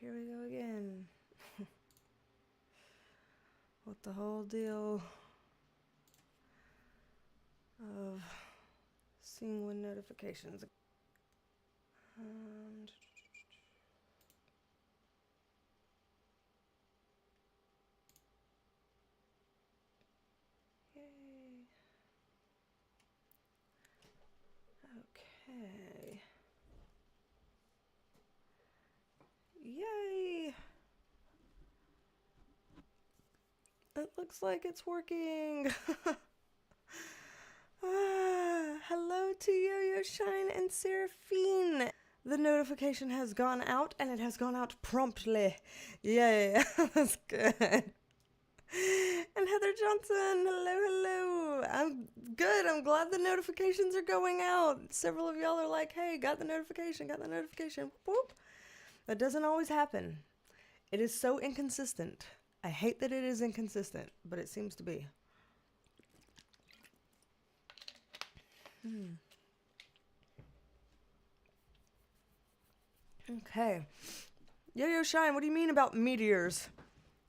here we go again. What the whole deal of seeing when notifications. Yay. Okay. Yay. It looks like it's working. Hello to Yo-Yo Shine and Seraphine. The notification has gone out, and it has gone out promptly. Yay, that's good. And Heather Johnson, hello. I'm good. I'm glad the notifications are going out. Several of y'all are like, hey, got the notification. Whoop. That doesn't always happen. It is so inconsistent. I hate that it is inconsistent, but it seems to be. Okay. Yo-Yo Shine, what do you mean about meteors?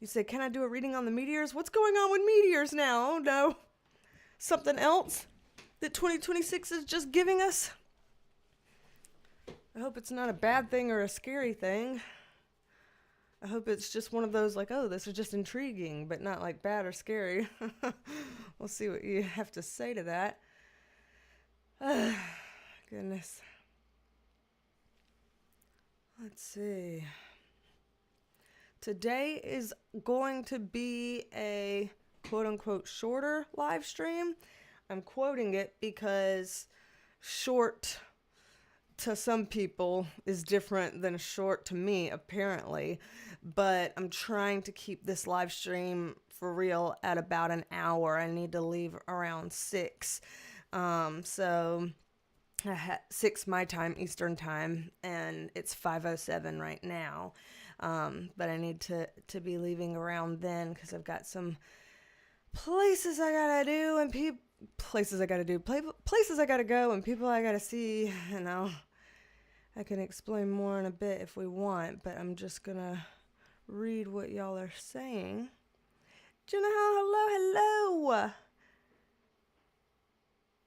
You said, can I do a reading on the meteors? What's going on with meteors now? Oh, no. Something else that 2026 is just giving us? I hope it's not a bad thing or a scary thing. I hope it's just one of those like, oh, this is just intriguing, but not like bad or scary. We'll see what you have to say to that. Goodness. Let's see. Today is going to be a quote-unquote shorter live stream. I'm quoting it because short to some people is different than short to me, apparently. But I'm trying to keep this live stream for real at about an hour. I need to leave around 6. So 6 my time, Eastern time, and it's 5:07 right now. But I need to be leaving around then because I've got some places I gotta do and places I gotta go and people I gotta see. You know, I can explain more in a bit if we want, but I'm just gonna read what y'all are saying. Jenna, hello.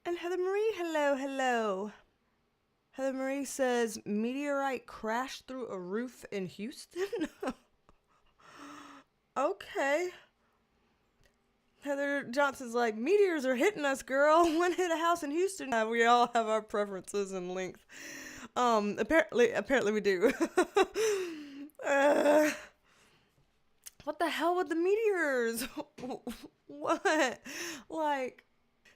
And Heather Marie, hello. Heather Marie says, meteorite crashed through a roof in Houston? Okay. Heather Johnson's like, meteors are hitting us, girl. One hit a house in Houston. We all have our preferences and length. Apparently we do. What the hell with the meteors? What? Like,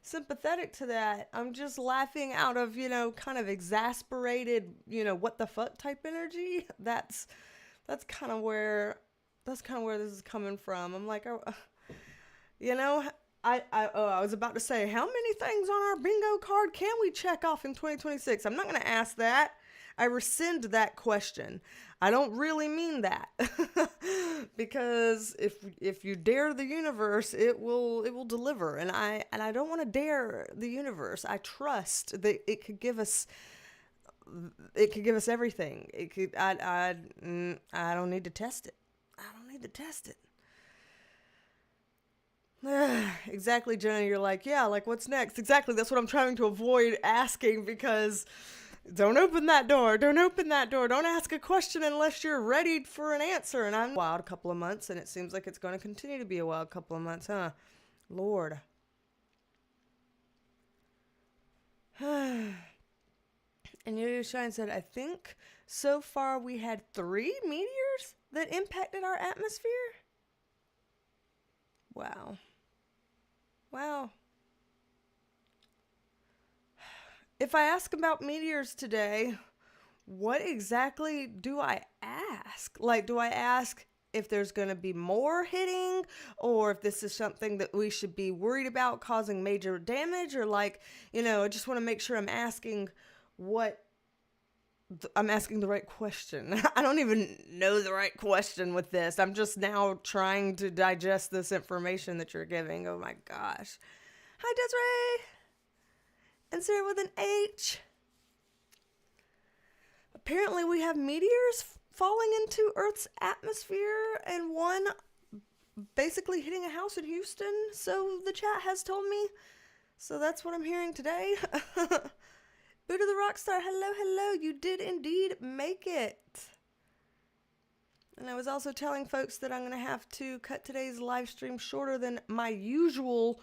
sympathetic to that. I'm just laughing out of, kind of exasperated, what the fuck type energy. That's kind of where this is coming from. I'm like, I was about to say, how many things on our bingo card can we check off in 2026? I'm not going to ask that. I rescind that question. I don't really mean that. Because if you dare the universe, it will deliver. And I don't want to dare the universe. I trust that it could give us everything. I don't need to test it. Exactly, Jenna. You're like, yeah, like what's next? Exactly. That's what I'm trying to avoid asking, because don't open that door. Don't ask a question unless you're ready for an answer. And I'm wild a couple of months, and it seems like it's going to continue to be a wild couple of months, huh? Lord. And Yo-Yo Shine said, I think so far we had 3 meteors that impacted our atmosphere. Wow. If I ask about meteors today, what exactly do I ask? Like, do I ask if there's going to be more hitting, or if this is something that we should be worried about causing major damage, or like, I just want to make sure I'm asking the right question. I don't even know the right question with this. I'm just now trying to digest this information that you're giving. Oh my gosh. Hi, Desiree. And Sarah with an H. Apparently we have meteors falling into Earth's atmosphere and one basically hitting a house in Houston, so the chat has told me. So that's what I'm hearing today. Buddha the Rockstar, hello, hello. You did indeed make it. And I was also telling folks that I'm going to have to cut today's live stream shorter than my usual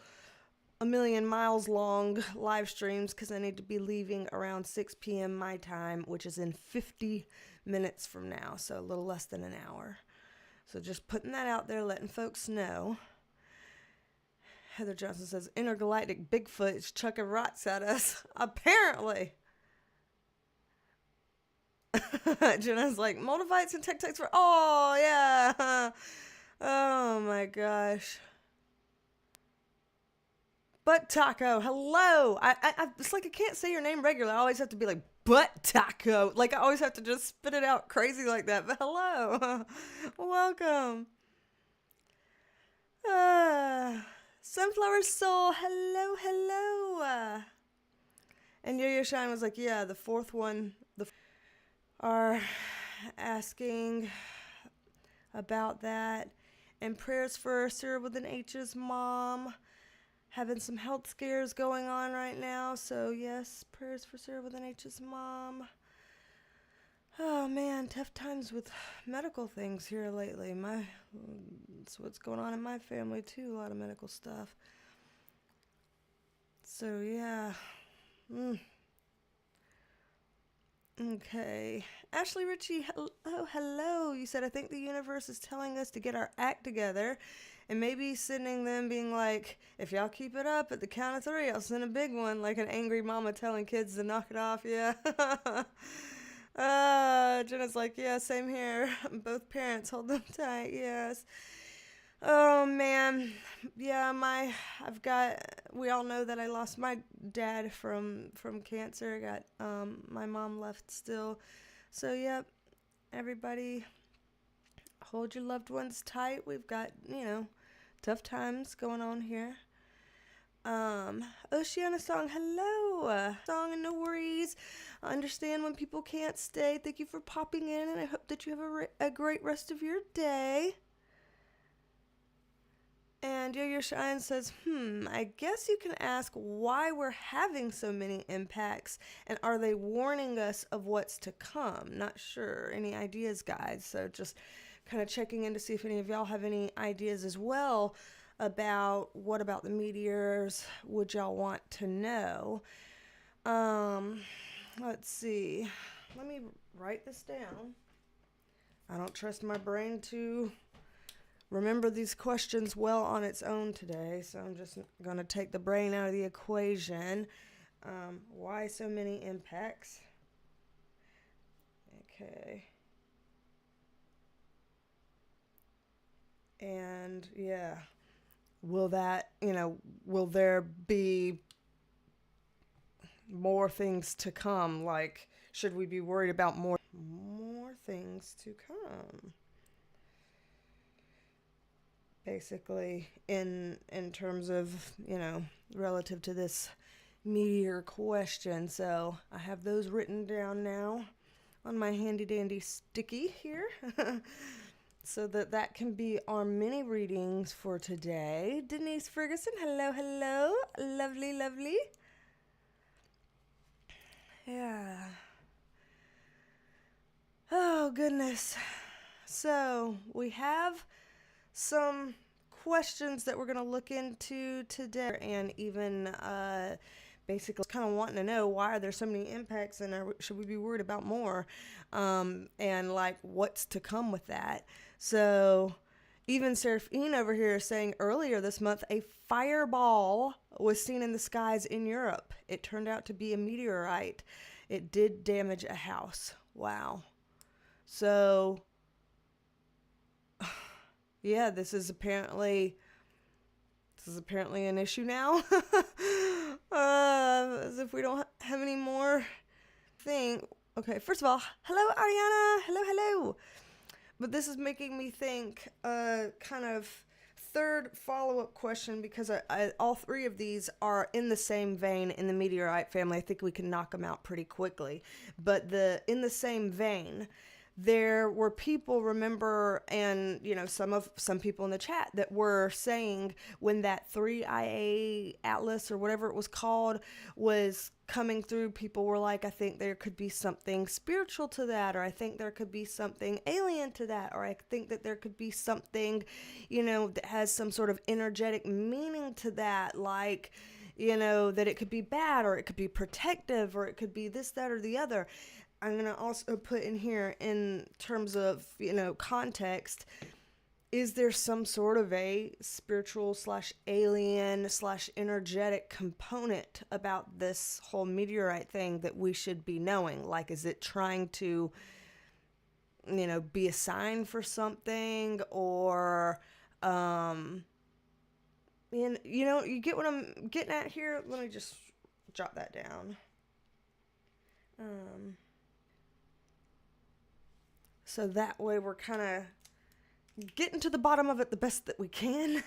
a million miles long live streams because I need to be leaving around 6 p.m. my time, which is in 50 minutes from now, so a little less than an hour. So just putting that out there, letting folks know. Heather Johnson says, intergalactic Bigfoot is chucking rocks at us. Apparently. Jenna's like, Moldavites and Tectites for... Oh, yeah. Oh, my gosh. Butt Taco, hello. It's like I can't say your name regular. I always have to be like, Butt Taco. Like, I always have to just spit it out crazy like that. But hello. Welcome. Sunflower Soul, hello, hello. And Yo-Yo Shine was like, yeah, the fourth one are asking about that. And prayers for Sarah with an H's mom. Having some health scares going on right now. So, yes, prayers for Sarah with an H's mom. Oh, man, tough times with medical things here lately. That's what's going on in my family, too. A lot of medical stuff. So, yeah. Okay. Ashley Ritchie, hello. You said, I think the universe is telling us to get our act together. And maybe sending them being like, if y'all keep it up at the count of 3, I'll send a big one. Like an angry mama telling kids to knock it off. Yeah. Jenna's like, yeah, same here. Both parents hold them tight. Yes. Oh, man. Yeah, we all know that I lost my dad from cancer. I got, my mom left still. So, yep, everybody hold your loved ones tight. We've got, tough times going on here. Oceana Song, hello. Song and no worries. I understand when people can't stay. Thank you for popping in, and I hope that you have a great rest of your day. And Yo-Yo Shine says, I guess you can ask why we're having so many impacts, and are they warning us of what's to come? Not sure. Any ideas, guys? So just kind of checking in to see if any of y'all have any ideas as well about what about the meteors would y'all want to know. Let's see. Let me write this down. I don't trust my brain to remember these questions well on its own today, so I'm just going to take the brain out of the equation. Why so many impacts? Okay. And, yeah, will there be more things to come? Like, should we be worried about more things to come? Basically, in terms of, relative to this meteor question. So I have those written down now on my handy dandy sticky here. So that can be our mini readings for today. Denise Ferguson, hello, hello. Lovely, lovely. Yeah. Oh, goodness. So we have some questions that we're going to look into today, and even basically kind of wanting to know why are there so many impacts, and should we be worried about more, and like what's to come with that. So even Seraphine over here is saying earlier this month a fireball was seen in the skies in Europe. It turned out to be a meteorite. It did damage a house. Wow. So yeah, this is apparently an issue now. As if we don't have any more thing. Okay, first of all, hello Ariana. Hello, hello. But this is making me think kind of third follow-up question, because all three of these are in the same vein in the meteorite family. I think we can knock them out pretty quickly. But in the same vein, there were people, remember, and some people in the chat that were saying when that 3IA Atlas or whatever it was called was coming through, people were like, I think there could be something spiritual to that, or I think there could be something alien to that, or I think that there could be something, that has some sort of energetic meaning to that, like, that it could be bad, or it could be protective, or it could be this, that, or the other. I'm going to also put in here in terms of, context, is there some sort of a spiritual / alien / energetic component about this whole meteorite thing that we should be knowing? Like, is it trying to, be a sign for something, or, you get what I'm getting at here? Let me just jot that down. So that way we're kind of getting to the bottom of it the best that we can.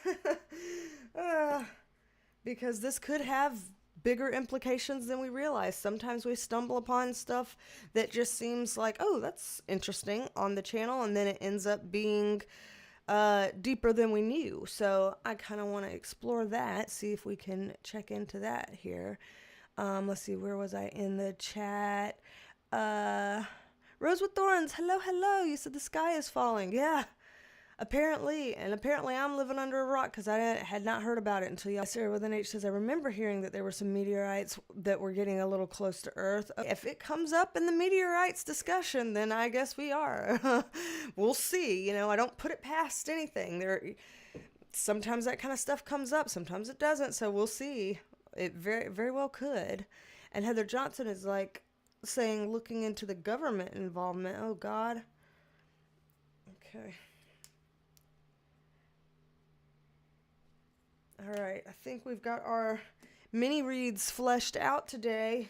Because this could have bigger implications than we realize. Sometimes we stumble upon stuff that just seems like, oh, that's interesting on the channel, and then it ends up being deeper than we knew. So I kind of want to explore that, see if we can check into that here. Let's see, where was I in the chat? Rose with Thorns, hello. You said the sky is falling. Yeah, apparently I'm living under a rock because I had not heard about it until y'all. Sarah with an H says, I remember hearing that there were some meteorites that were getting a little close to Earth. If it comes up in the meteorites discussion, then I guess we are. We'll see. I don't put it past anything. Sometimes that kind of stuff comes up, sometimes it doesn't, so we'll see. It very, very well could. And Heather Johnson is like, saying looking into the government involvement. Oh God. Okay. All right. I think we've got our mini reads fleshed out today.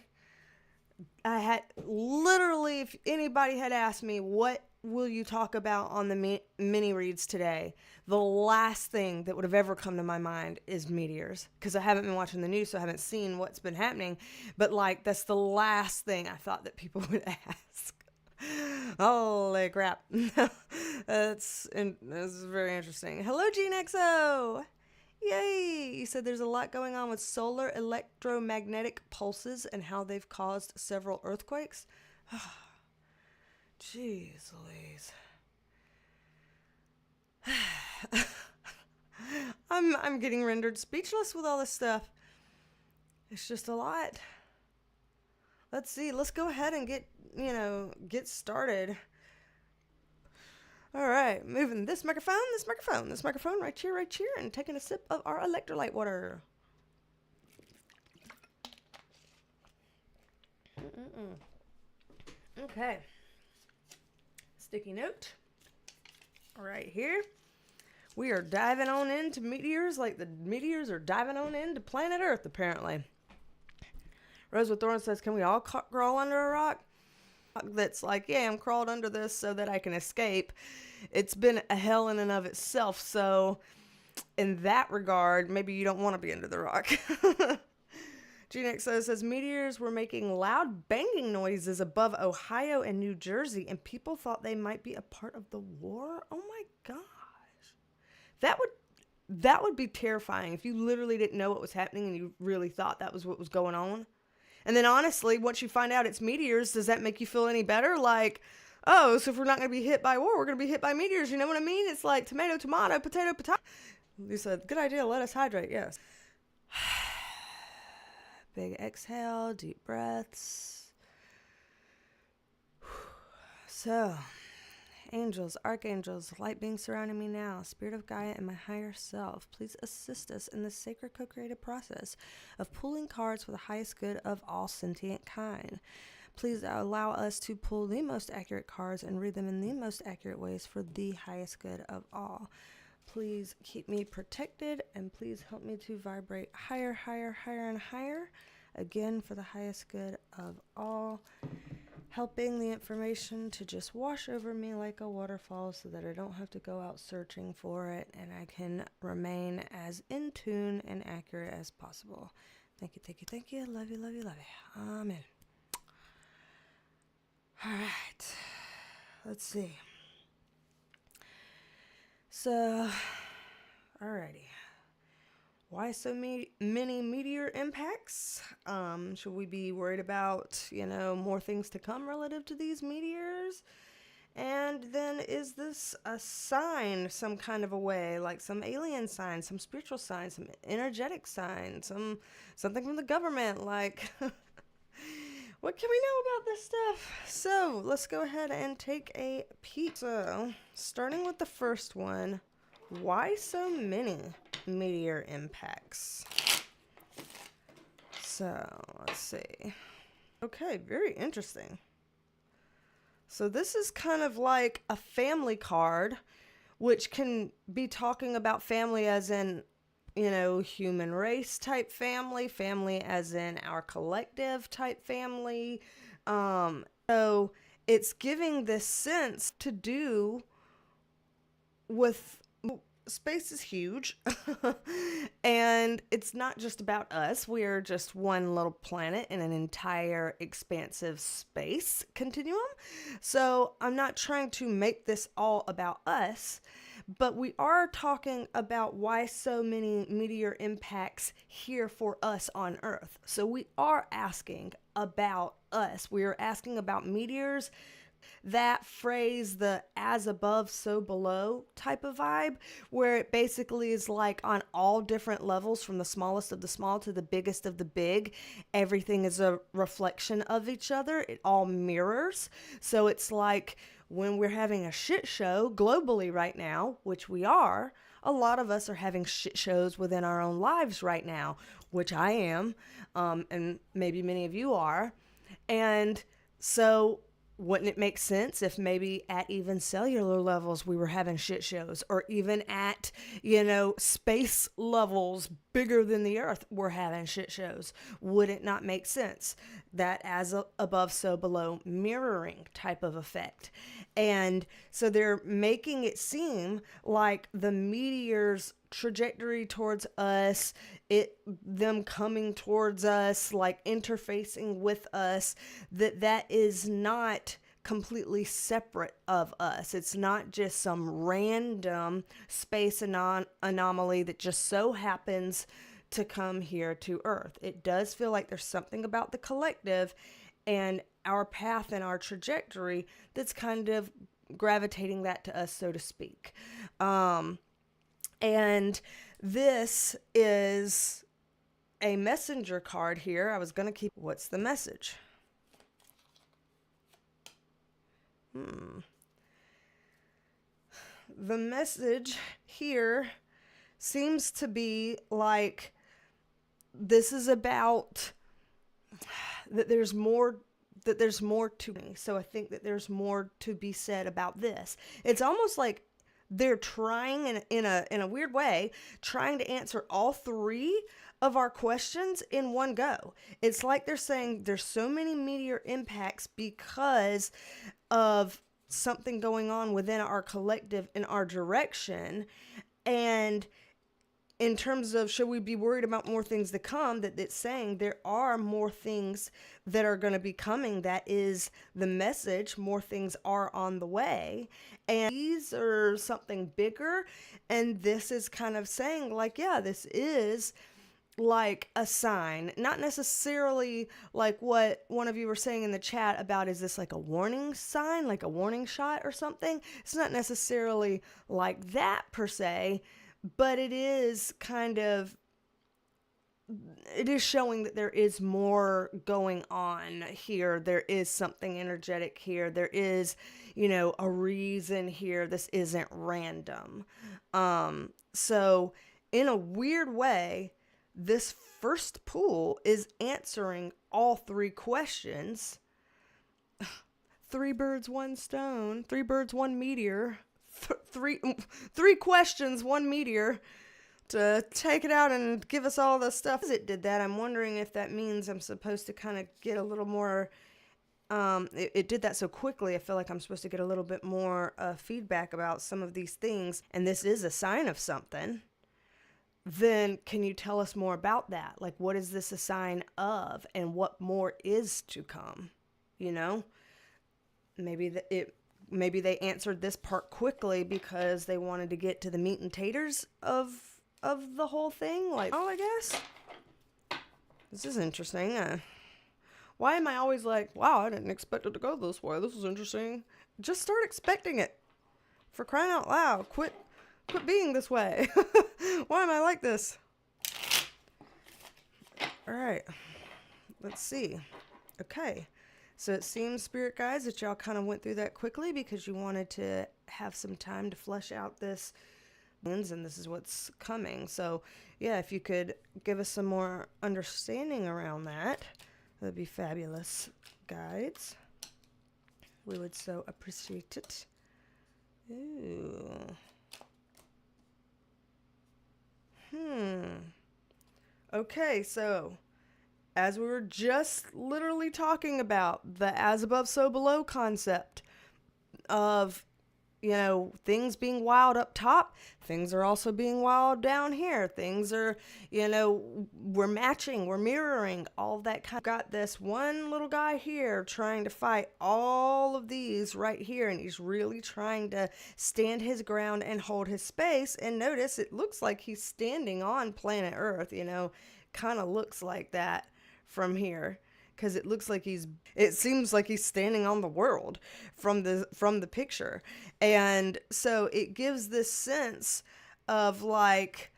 I had literally, if anybody had asked me, what will you talk about on the mini reads today? The last thing that would have ever come to my mind is meteors, because I haven't been watching the news, so I haven't seen what's been happening. But that's the last thing I thought that people would ask. Holy crap. That's very interesting. Hello, Gene XO. Yay! You said there's a lot going on with solar electromagnetic pulses and how they've caused several earthquakes. Jeez Louise. I'm getting rendered speechless with all this stuff. It's just a lot. Let's see. Let's go ahead and get started. All right, moving this microphone right here, and taking a sip of our electrolyte water. Okay. Sticky note right here. We are diving on into meteors like the meteors are diving on into planet Earth, apparently. Rose with Thorns says, can we all crawl under a rock? That's like, yeah, I'm crawled under this so that I can escape. It's been a hell in and of itself, so in that regard, maybe you don't want to be under the rock. GNXO says, meteors were making loud banging noises above Ohio and New Jersey, and people thought they might be a part of the war. Oh my gosh. That would be terrifying if you literally didn't know what was happening and you really thought that was what was going on. And then honestly, once you find out it's meteors, does that make you feel any better? Like, oh, so if we're not going to be hit by war, we're going to be hit by meteors. You know what I mean? It's like tomato, tomato, potato, potato. You said, good idea. Let us hydrate. Yes. Big exhale, deep breaths. So, angels, archangels, light beings surrounding me now, Spirit of Gaia and my higher self, please assist us in the sacred co-creative process of pulling cards for the highest good of all sentient kind. Please allow us to pull the most accurate cards and read them in the most accurate ways for the highest good of all. Please keep me protected, and please help me to vibrate higher, higher, higher, and higher, again for the highest good of all, helping the information to just wash over me like a waterfall so that I don't have to go out searching for it, and I can remain as in tune and accurate as possible. Thank you, thank you, thank you. Love you, love you, love you. Amen. All right. let's see. So, alrighty. Why so many meteor impacts? Should we be worried about, more things to come relative to these meteors? And then is this a sign some kind of a way, like some alien sign, some spiritual sign, some energetic sign, something from the government, like what can we know about this stuff? So let's go ahead and take a peek. So starting with the first one, why so many meteor impacts? So let's see. Okay, very interesting. So this is kind of like a family card, which can be talking about family as in, human race type family, family as in our collective type family. So it's giving this sense to do with space is huge and it's not just about us. We're just one little planet in an entire expansive space continuum. So I'm not trying to make this all about us, but we are talking about why so many meteor impacts here for us on Earth. So we are asking about us. We are asking about meteors. That phrase, the as above, so below type of vibe, where it basically is like on all different levels, from the smallest of the small to the biggest of the big, everything is a reflection of each other. It all mirrors. So it's like when we're having a shit show globally right now, which we are, a lot of us are having shit shows within our own lives right now, which I am, and maybe many of you are. And so wouldn't it make sense if maybe at even cellular levels we were having shit shows, or even at, space levels bigger than the Earth we're having shit shows? Would it not make sense? That as above, so below mirroring type of effect. And so they're making it seem like the meteor's trajectory towards us, them coming towards us, like interfacing with us, that is not completely separate of us. It's not just some random space anomaly that just so happens to come here to Earth. It does feel like there's something about the collective and our path and our trajectory that's kind of gravitating that to us, so to speak. And this is a messenger card here. I was going to keep... What's the message? The message here seems to be like this is about that there's more to me. So I think that there's more to be said about this. It's almost like they're trying in a weird way, trying to answer all three of our questions in one go. It's like they're saying there's so many meteor impacts because of something going on within our collective in our direction. And in terms of should we be worried about more things to come, that it's saying there are more things that are going to be coming. That is the message. More things are on the way. And these are something bigger. And this is kind of saying like, yeah, this is like a sign, not necessarily like what one of you were saying in the chat about, is this like a warning sign, like a warning shot or something? It's not necessarily like that per se, but it is kind of, it is showing that there is more going on here. There is something energetic here. There is, a reason here. This isn't random. So in a weird way, this first pool is answering all three questions. 3 birds, 1 stone. 3 birds, 1 meteor. Three questions, 1 meteor, to take it out and give us all the stuff. As it did that, I'm wondering if that means I'm supposed to kind of get a little more, it did that so quickly, I feel like I'm supposed to get a little bit more feedback about some of these things, and this is a sign of something. Then can you tell us more about that? Like, what is this a sign of, and what more is to come? Maybe maybe they answered this part quickly because they wanted to get to the meat and taters of the whole thing. Like, oh, I guess. This is interesting. Why am I always like, wow, I didn't expect it to go this way. This is interesting. Just start expecting it. For crying out loud. Quit being this way. Why am I like this? All right. Let's see. Okay. So it seems, spirit guides, that y'all kind of went through that quickly because you wanted to have some time to flesh out this, and this is what's coming. So yeah, if you could give us some more understanding around that, that'd be fabulous, guides. We would so appreciate it. Ooh. Okay, so as we were just literally talking about, the as above, so below concept of, you know, things being wild up top, things are also being wild down here. Things are, you know, we're matching, we're mirroring, all that kind of. Got this one little guy here trying to fight all of these right here, and he's really trying to stand his ground and hold his space. And notice it looks like he's standing on planet Earth, you know, kind of looks like that from here. Because it looks like it seems like he's standing on the world from the picture. And so it gives this sense of like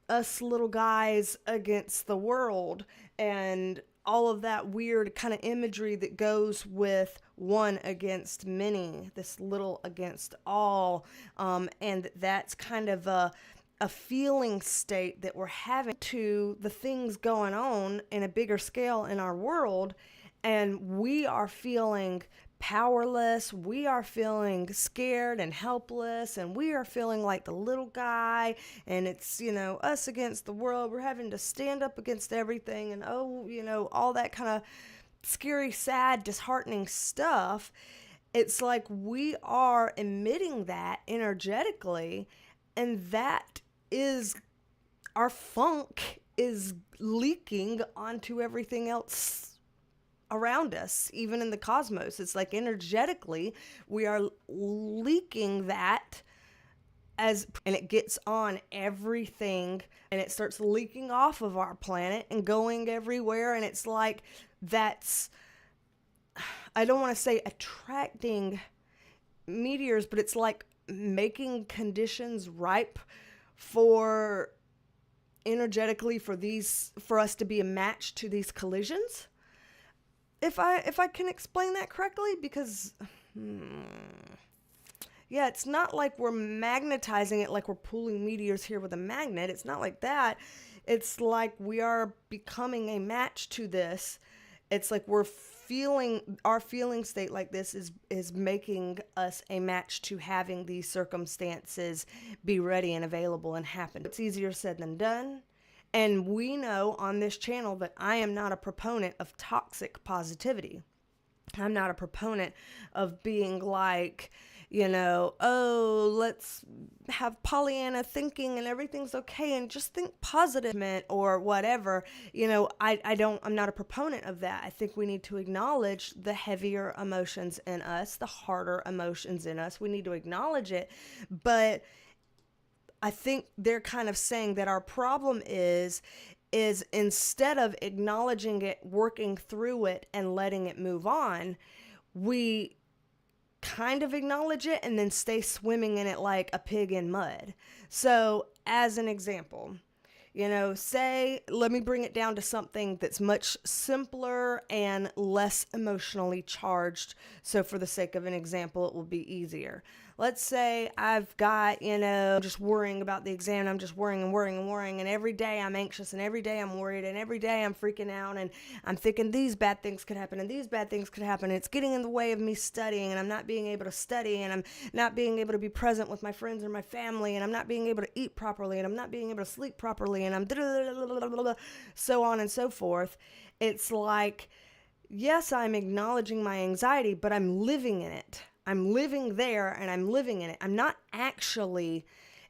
us little guys against the world and all of that weird kind of imagery that goes with one against many, this little against all. And that's kind of a feeling state that we're having to the things going on in a bigger scale in our world, and we are feeling powerless, we are feeling scared and helpless, and we are feeling like the little guy, and it's, you know, us against the world. We're having to stand up against everything, and oh, you know, all that kind of scary, sad, disheartening stuff. It's like we are emitting that energetically, and that is, our funk is leaking onto everything else around us, even in the cosmos. It's like energetically we are leaking that and it gets on everything, and it starts leaking off of our planet and going everywhere. And it's like, that's, I don't want to say attracting meteors, but it's like making conditions ripe for energetically for us to be a match to these collisions. If I can explain that correctly, because yeah, it's not like we're magnetizing it, like we're pulling meteors here with a magnet. It's not like that. It's like we are becoming a match to this. It's like we're feeling, our feeling state like this is making us a match to having these circumstances be ready and available and happen. It's easier said than done. And we know on this channel that I am not a proponent of toxic positivity. I'm not a proponent of being like, you know, oh, let's have Pollyanna thinking and everything's okay and just think positive or whatever. You know, I'm not a proponent of that. I think we need to acknowledge the heavier emotions in us, the harder emotions in us. We need to acknowledge it. But I think they're kind of saying that our problem is instead of acknowledging it, working through it, and letting it move on, we kind of acknowledge it and then stay swimming in it like a pig in mud. So as an example, you know, say, let me bring it down to something that's much simpler and less emotionally charged. So for the sake of an example, it will be easier. Let's say I've got, you know, just worrying about the exam. I'm just worrying and worrying and worrying. And every day I'm anxious and every day I'm worried and every day I'm freaking out. And I'm thinking these bad things could happen and these bad things could happen. And it's getting in the way of me studying, and I'm not being able to study, and I'm not being able to be present with my friends or my family, and I'm not being able to eat properly, and I'm not being able to sleep properly, and I'm so on and so forth. It's like, yes, I'm acknowledging my anxiety, but I'm living in it. I'm living there and I'm living in it. I'm not actually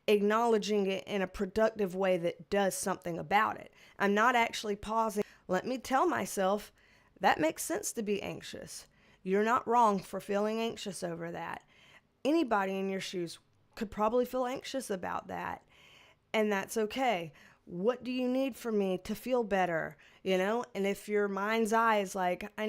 acknowledging it in a productive way that does something about it. I'm not actually pausing. Let me tell myself that makes sense to be anxious. You're not wrong for feeling anxious over that. anybody in your shoes could probably feel anxious about that. And that's okay. What do you need from me to feel better? You know, and if your mind's eye is like, I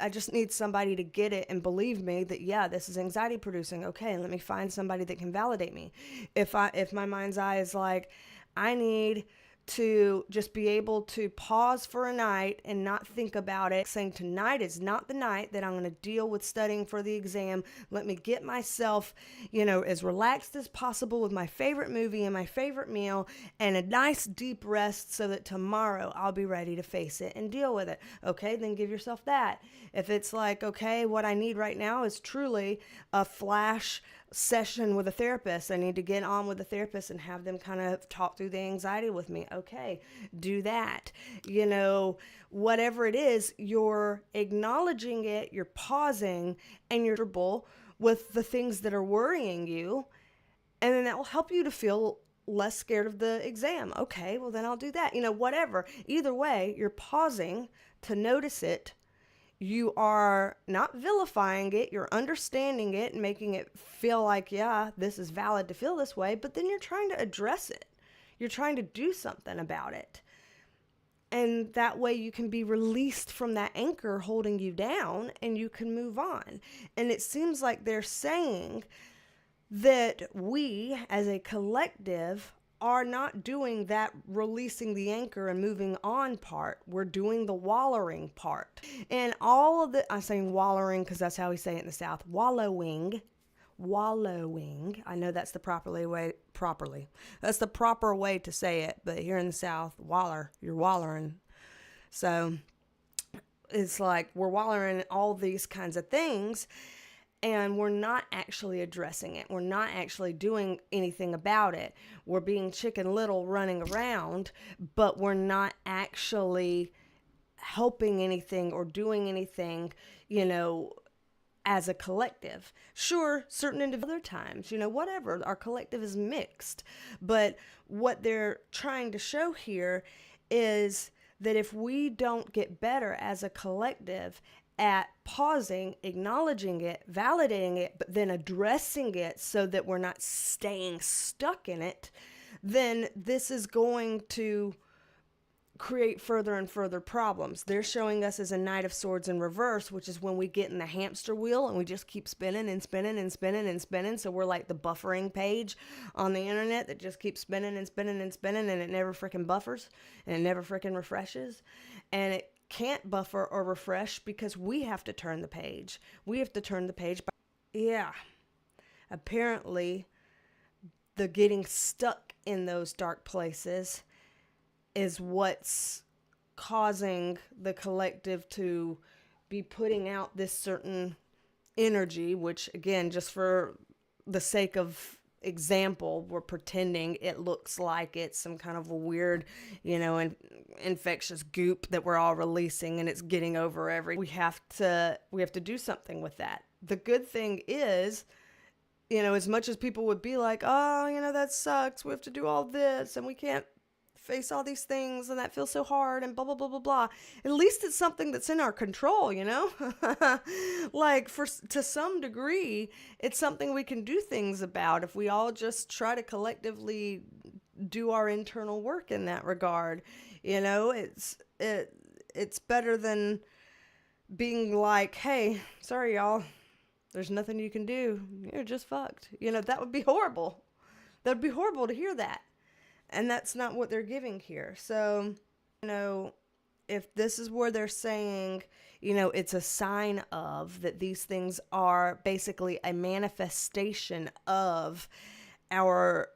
just need somebody to get it and believe me that, yeah, this is anxiety producing. Okay, let me find somebody that can validate me. If my mind's eye is like, I need to just be able to pause for a night and not think about it, saying tonight is not the night that I'm going to deal with studying for the exam. Let me get myself, as relaxed as possible with my favorite movie and my favorite meal and a nice deep rest so that tomorrow I'll be ready to face it and deal with it. Okay, then give yourself that. If it's like, okay, what I need right now is truly a flash session with a therapist. I need to get on with a therapist and have them kind of talk through the anxiety with me. Okay, do that. Whatever it is, you're acknowledging it, you're pausing, and you're comfortable with the things that are worrying you. And then that will help you to feel less scared of the exam. Okay, well then I'll do that. Whatever. Either way, you're pausing to notice it. You are not vilifying it, you're understanding it and making it feel like, yeah, this is valid to feel this way, but then you're trying to address it. You're trying to do something about it. And that way you can be released from that anchor holding you down and you can move on. And it seems like they're saying that we as a collective are not doing that releasing the anchor and moving on part. We're doing the wallowing part. And all of I'm saying wallowing because that's how we say it in the South. Wallowing. I know that's the That's the proper way to say it. But here in the South, you're wallowing. So it's like we're wallowing in all these kinds of things. And we're not actually addressing it. We're not actually doing anything about it. We're being Chicken Little running around, but we're not actually helping anything or doing anything, as a collective. Sure, certain other times, whatever. Our collective is mixed. But what they're trying to show here is that if we don't get better as a collective at pausing, acknowledging it, validating it, but then addressing it so that we're not staying stuck in it, then this is going to create further and further problems. They're showing us as a Knight of Swords in reverse, which is when we get in the hamster wheel and we just keep spinning and spinning and spinning and spinning. So we're like the buffering page on the internet that just keeps spinning and spinning and spinning, and it never freaking buffers and it never freaking refreshes. And it can't buffer or refresh because we have to turn the page. Yeah. Apparently, the getting stuck in those dark places is what's causing the collective to be putting out this certain energy, which again, just for the sake of example, we're pretending it looks like it's some kind of a weird, infectious goop that we're all releasing and it's getting over we have to do something with that. The good thing is, as much as people would be like, oh, that sucks, we have to do all this and we can't face all these things and that feels so hard and blah, blah, blah, blah, blah. At least it's something that's in our control, like to some degree, it's something we can do things about if we all just try to collectively do our internal work in that regard. It's better than being like, hey, sorry, y'all, there's nothing you can do. You're just fucked. That would be horrible. That would be horrible to hear that. And that's not what they're giving here. So, if this is where they're saying, it's a sign of that these things are basically a manifestation of our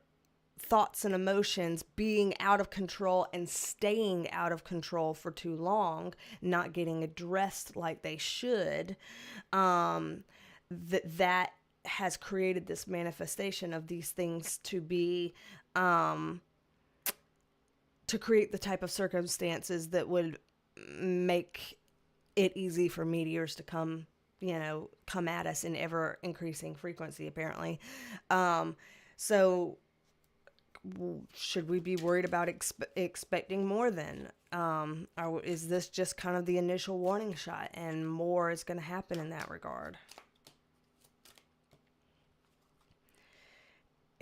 thoughts and emotions being out of control and staying out of control for too long, not getting addressed like they should, that has created this manifestation of these things to be, to create the type of circumstances that would make it easy for meteors to come at us in ever increasing frequency, apparently. So should we be worried about expecting more then? Or is this just kind of the initial warning shot and more is going to happen in that regard?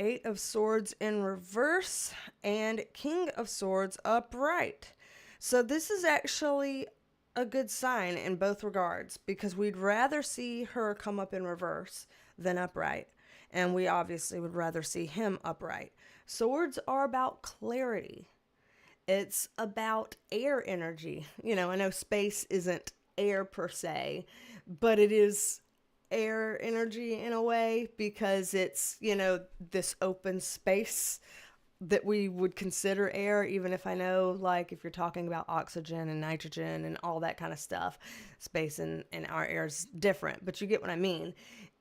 Eight of Swords in reverse and King of Swords upright. So this is actually a good sign in both regards, because we'd rather see her come up in reverse than upright. And we obviously would rather see him upright. Swords are about clarity. It's about air energy. You know, I know space isn't air per se, but it is air energy in a way, because it's, you know, this open space that we would consider air, even if I know, like, if you're talking about oxygen and nitrogen and all that kind of stuff, space and our air is different, but you get what I mean.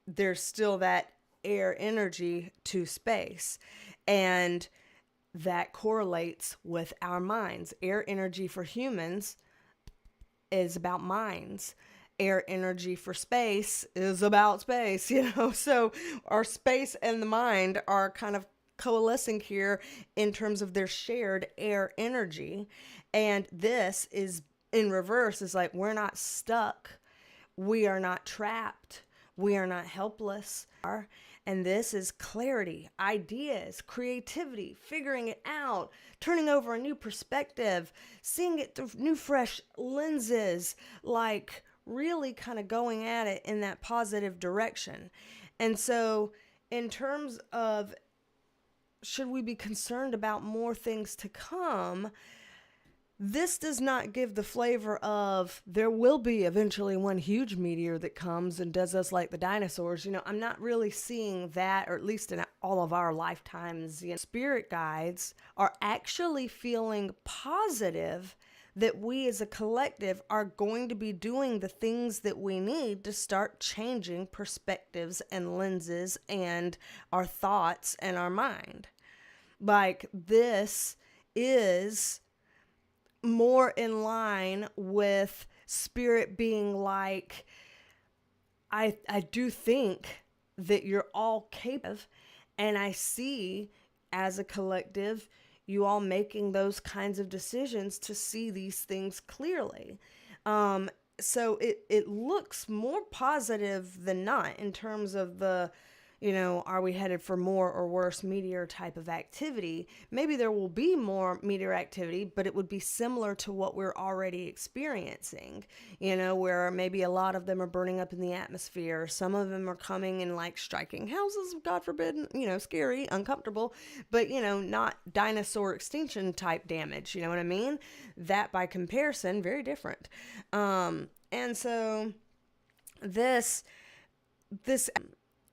There's still that air energy to space, and that correlates with our minds. Air energy for humans is about minds. Air energy for space is about space, you know? So our space and the mind are kind of coalescing here in terms of their shared air energy. And this is in reverse, is like, we're not stuck. We are not trapped. We are not helpless. And this is clarity, ideas, creativity, figuring it out, turning over a new perspective, seeing it through new, fresh lenses, like really kind of going at it in that positive direction. And so in terms of, should we be concerned about more things to come, this does not give the flavor of there will be eventually one huge meteor that comes and does us like the dinosaurs. You know, I'm not really seeing that, or at least in all of our lifetimes. You know, spirit guides are actually feeling positive that we as a collective are going to be doing the things that we need to start changing perspectives and lenses and our thoughts and our mind. Like, this is more in line with spirit being like, I do think that you're all capable, and I see as a collective you all making those kinds of decisions to see these things clearly. So it looks more positive than not in terms of the, you know, are we headed for more or worse meteor type of activity? Maybe there will be more meteor activity, but it would be similar to what we're already experiencing, you know, where maybe a lot of them are burning up in the atmosphere. Some of them are coming and like striking houses, God forbid, you know, scary, uncomfortable, but, you know, not dinosaur extinction type damage. You know what I mean? That by comparison, very different. And so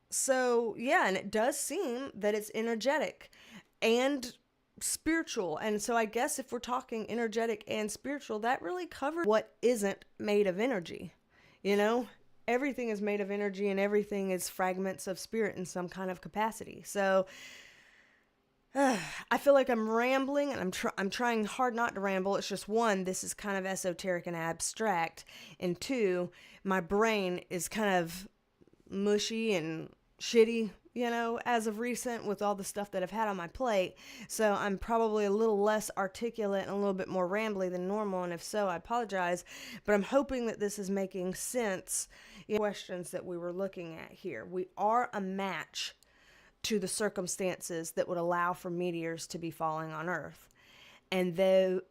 so yeah, and it does seem that it's energetic and spiritual. And so I guess if we're talking energetic and spiritual, that really covers what isn't made of energy. You know, everything is made of energy, and everything is fragments of spirit in some kind of capacity. So I feel like I'm rambling, and I'm trying hard not to ramble. It's just, one, this is kind of esoteric and abstract, and two, my brain is kind of mushy and shitty, you know, as of recent with all the stuff that I've had on my plate. So I'm probably a little less articulate and a little bit more rambly than normal. And if so, I apologize, but I'm hoping that this is making sense. Questions that we were looking at here. We are a match to the circumstances that would allow for meteors to be falling on Earth. And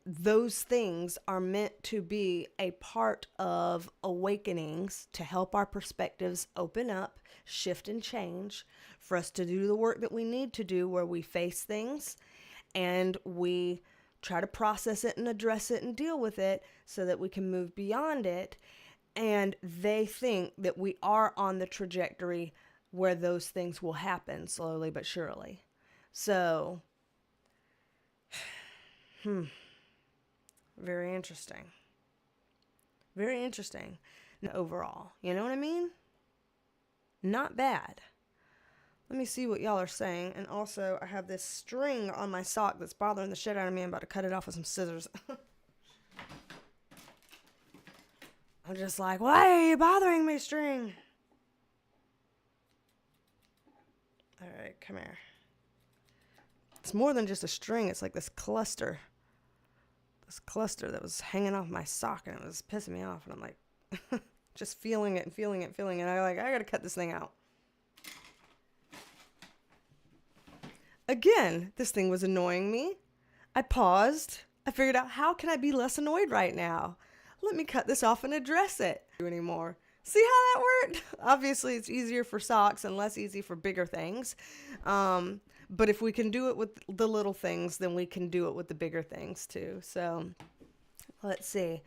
those things are meant to be a part of awakenings to help our perspectives open up, shift, and change, for us to do the work that we need to do, where we face things and we try to process it and address it and deal with it so that we can move beyond it. And they think that we are on the trajectory where those things will happen slowly but surely. So very interesting. Very interesting overall. You know what I mean? Not bad. Let me see what y'all are saying. And also, I have this string on my sock that's bothering the shit out of me. I'm about to cut it off with some scissors. I'm just like, why are you bothering me, string? All right, come here. It's more than just a string. It's like this cluster. This cluster that was hanging off my sock, and it was pissing me off. And I'm like, just feeling it and feeling it and feeling it. I gotta cut this thing out. Again, this thing was annoying me. I paused. I figured out, how can I be less annoyed right now? Let me cut this off and address it anymore. See how that worked? Obviously, it's easier for socks and less easy for bigger things. But if we can do it with the little things, then we can do it with the bigger things too. So let's see.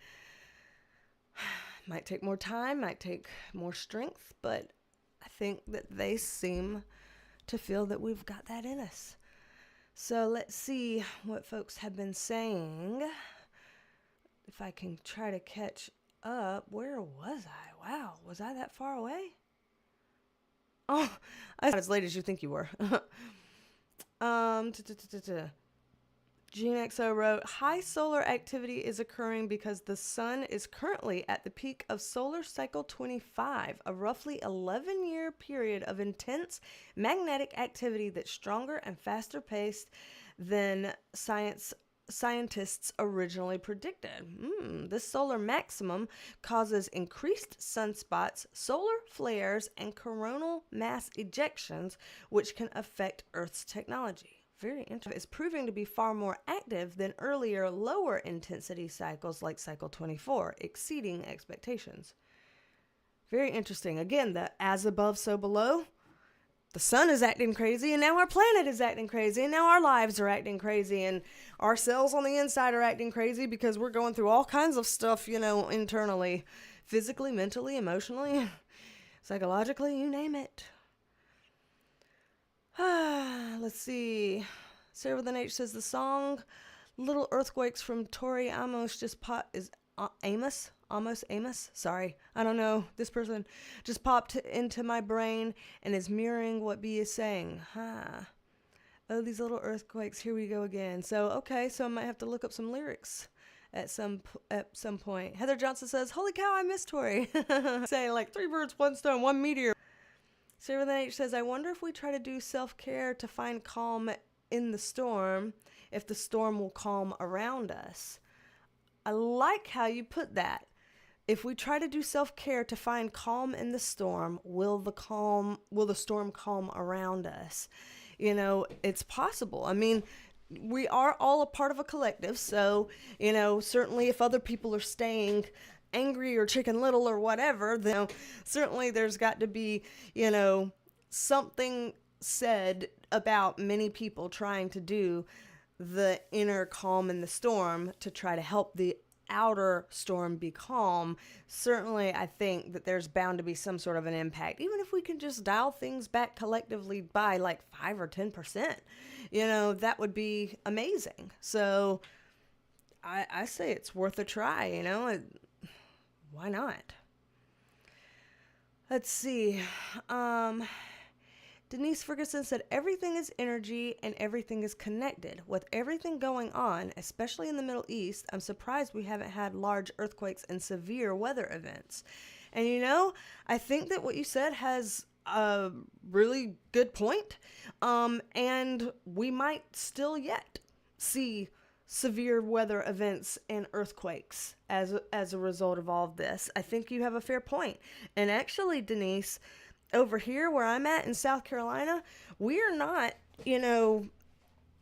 Might take more time, might take more strength, but I think that they seem to feel that we've got that in us. So let's see what folks have been saying. If I can try to catch up. Where was I? Wow, was I that far away? Oh, I'm not as late as you think you were. GeneXO wrote, high solar activity is occurring because the sun is currently at the peak of solar cycle 25, a roughly 11-year period of intense magnetic activity that's stronger and faster paced than scientists originally predicted. This solar maximum causes increased sunspots, solar flares, and coronal mass ejections, which can affect Earth's technology. Very interesting. It's proving to be far more active than earlier lower intensity cycles like cycle 24, exceeding expectations. Very interesting. Again, the as above, so below. The sun is acting crazy, and now our planet is acting crazy, and now our lives are acting crazy, and our cells on the inside are acting crazy because we're going through all kinds of stuff, internally, physically, mentally, emotionally, psychologically, you name it. Let's see. Sarah with an H says the song Little Earthquakes from Tori Amos just popped. Is Amos? Sorry. I don't know. This person just popped into my brain and is mirroring what B is saying. Oh, these little earthquakes. Here we go again. So I might have to look up some lyrics at some point. Heather Johnson says, holy cow, I miss Tori. Say like 3 birds, 1 stone, 1 meteor. Sarah with an H says, I wonder if we try to do self-care to find calm in the storm, if the storm will calm around us. I like how you put that. If we try to do self-care to find calm in the storm, will the storm calm around us? It's possible. I mean, we are all a part of a collective. So, certainly if other people are staying angry or Chicken Little or whatever, then certainly there's got to be, something said about many people trying to do the inner calm in the storm to try to help the outer storm be calm. Certainly, I think that there's bound to be some sort of an impact, even if we can just dial things back collectively by like 5 or 10%, that would be amazing. So I say it's worth a try, why not? Let's see. Denise Ferguson said, everything is energy and everything is connected. With everything going on, especially in the Middle East, I'm surprised we haven't had large earthquakes and severe weather events. And I think that what you said has a really good point. And we might still yet see severe weather events and earthquakes as a result of all of this. I think you have a fair point. And actually, Denise, over here where I'm at in South Carolina, we are not,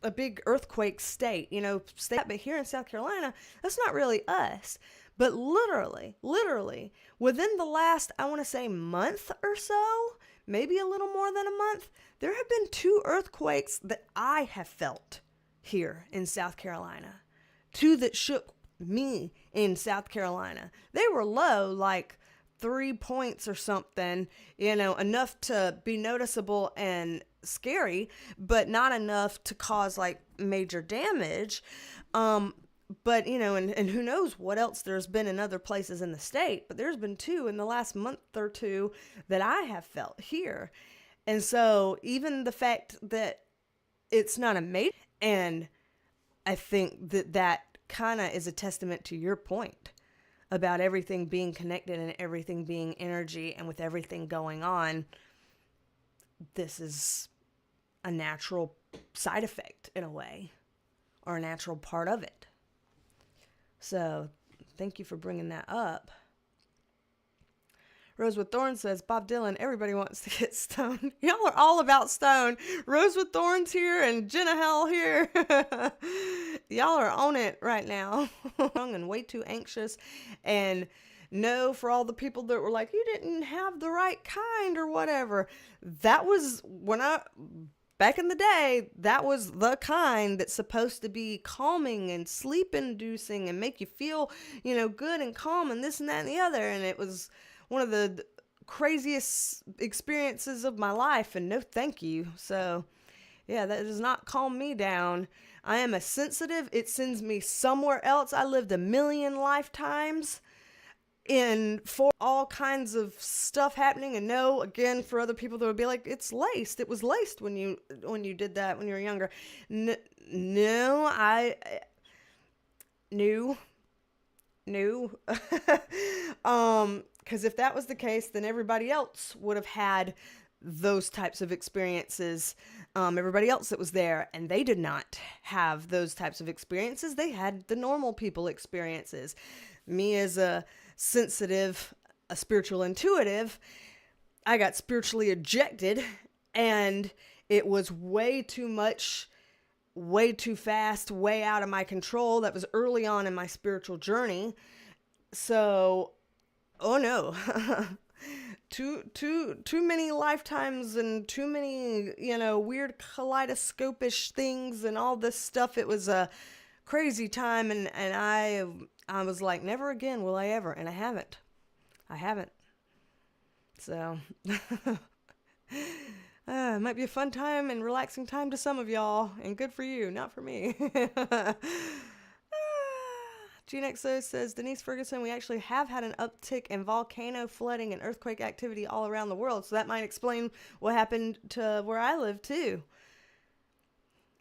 a big earthquake state, but here in South Carolina, that's not really us. But literally, within the last, I want to say month or so, maybe a little more than a month, there have been 2 earthquakes that I have felt here in South Carolina. 2 that shook me in South Carolina. They were low, like 3 points or something, enough to be noticeable and scary, but not enough to cause like major damage. But, and who knows what else there's been in other places in the state, but there's been 2 in the last month or 2 that I have felt here. And so even the fact that it's not a major, and I think that kind of is a testament to your point about everything being connected and everything being energy, and with everything going on, this is a natural side effect in a way, or a natural part of it. So thank you for bringing that up. Rose with Thorns says, Bob Dylan, everybody wants to get stoned. Y'all are all about stone. Rose with Thorns here and Jenna Hell here. Y'all are on it right now. And way too anxious. And no, for all the people that were like, you didn't have the right kind or whatever. That was back in the day, that was the kind that's supposed to be calming and sleep inducing and make you feel, good and calm and this and that and the other. And it was one of the craziest experiences of my life, and no thank you. So yeah, that does not calm me down. I am a sensitive. It sends me somewhere else. I lived a million lifetimes for all kinds of stuff happening. And no, again, for other people that would be like, it's laced. It was laced when you did that when you were younger. No, I knew. Because if that was the case, then everybody else would have had those types of experiences. Everybody else that was there, and they did not have those types of experiences. They had the normal people experiences. Me as a sensitive, a spiritual intuitive, I got spiritually ejected, and it was way too much, way too fast, way out of my control. That was early on in my spiritual journey. So, oh no, too many lifetimes and too many, weird kaleidoscopish things and all this stuff. It was a crazy time, and I was like, never again will I ever, and I haven't. So, it might be a fun time and relaxing time to some of y'all, and good for you, not for me. GeneXO says, Denise Ferguson, we actually have had an uptick in volcano flooding and earthquake activity all around the world, so that might explain what happened to where I live too.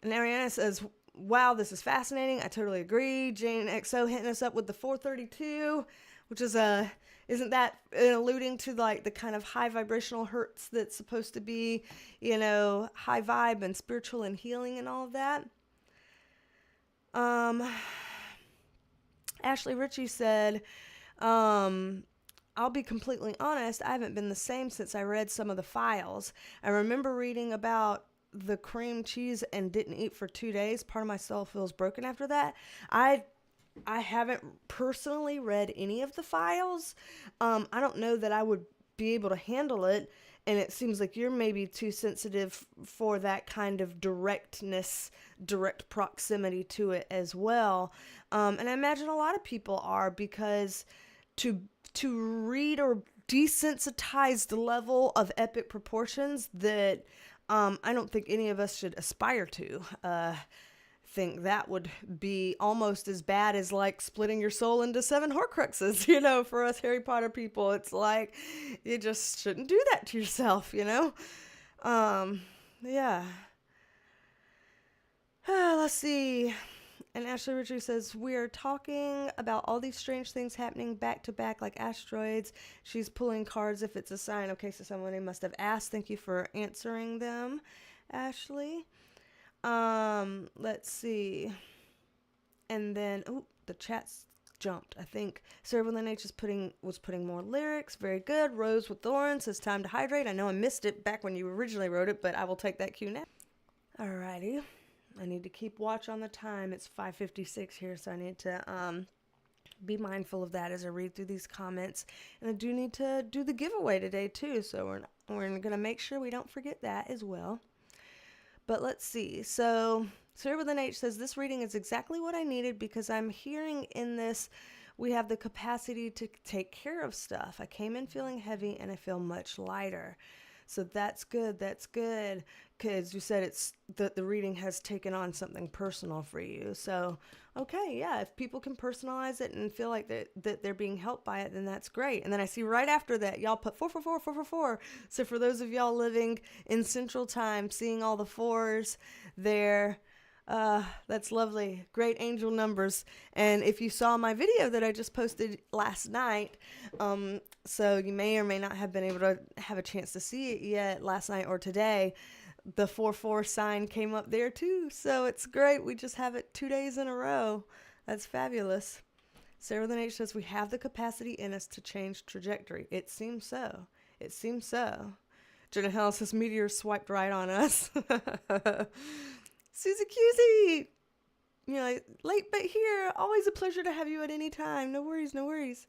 And Ariana says, wow, this is fascinating. I totally agree. Jane XO hitting us up with the 432, which is isn't that alluding to like the kind of high vibrational hertz that's supposed to be, high vibe and spiritual and healing and all of that? Ashley Ritchie said, I'll be completely honest, I haven't been the same since I read some of the files. I remember reading about the cream cheese and didn't eat for 2 days. Part of my soul feels broken after that. I haven't personally read any of the files. I don't know that I would be able to handle it, and it seems like you're maybe too sensitive for that kind of directness, direct proximity to it as well. And I imagine a lot of people are, because to read or desensitize the level of epic proportions that I don't think any of us should aspire to. Think that would be almost as bad as like splitting your soul into 7 Horcruxes, for us Harry Potter people. It's like, you just shouldn't do that to yourself, Yeah. Let's see. And Ashley Ritchie says, we're talking about all these strange things happening back to back like asteroids. She's pulling cards if it's a sign. Okay, so somebody must have asked. Thank you for answering them, Ashley. Let's see. And then, the chat's jumped. I think Sarah Lynn H was putting more lyrics. Very good. Rose with Thorns says, time to hydrate. I know I missed it back when you originally wrote it, but I will take that cue now. Alrighty. I need to keep watch on the time. It's 5:56 here, so I need to be mindful of that as I read through these comments. And I do need to do the giveaway today too, so we're going to make sure we don't forget that as well. But let's see. So Sarah with an H says, this reading is exactly what I needed, because I'm hearing in this we have the capacity to take care of stuff. I came in feeling heavy and I feel much lighter. So that's good. That's good. Because you said it's that the reading has taken on something personal for you. So, okay, yeah, if people can personalize it and feel like that they're being helped by it, then that's great. And then I see right after that, y'all put 444. So for those of y'all living in Central Time, seeing all the 4s there, that's lovely. Great angel numbers. And if you saw my video that I just posted last night, so you may or may not have been able to have a chance to see it yet last night or today, the 4-4 sign came up there too. So it's great. We just have it 2 days in a row. That's fabulous. Sarah with an H says, we have the capacity in us to change trajectory. It seems so. It seems so. Jenna Hell says, Meteor swiped right on us. Susie Cusey! You know, late but here. Always a pleasure to have you at any time. No worries, no worries.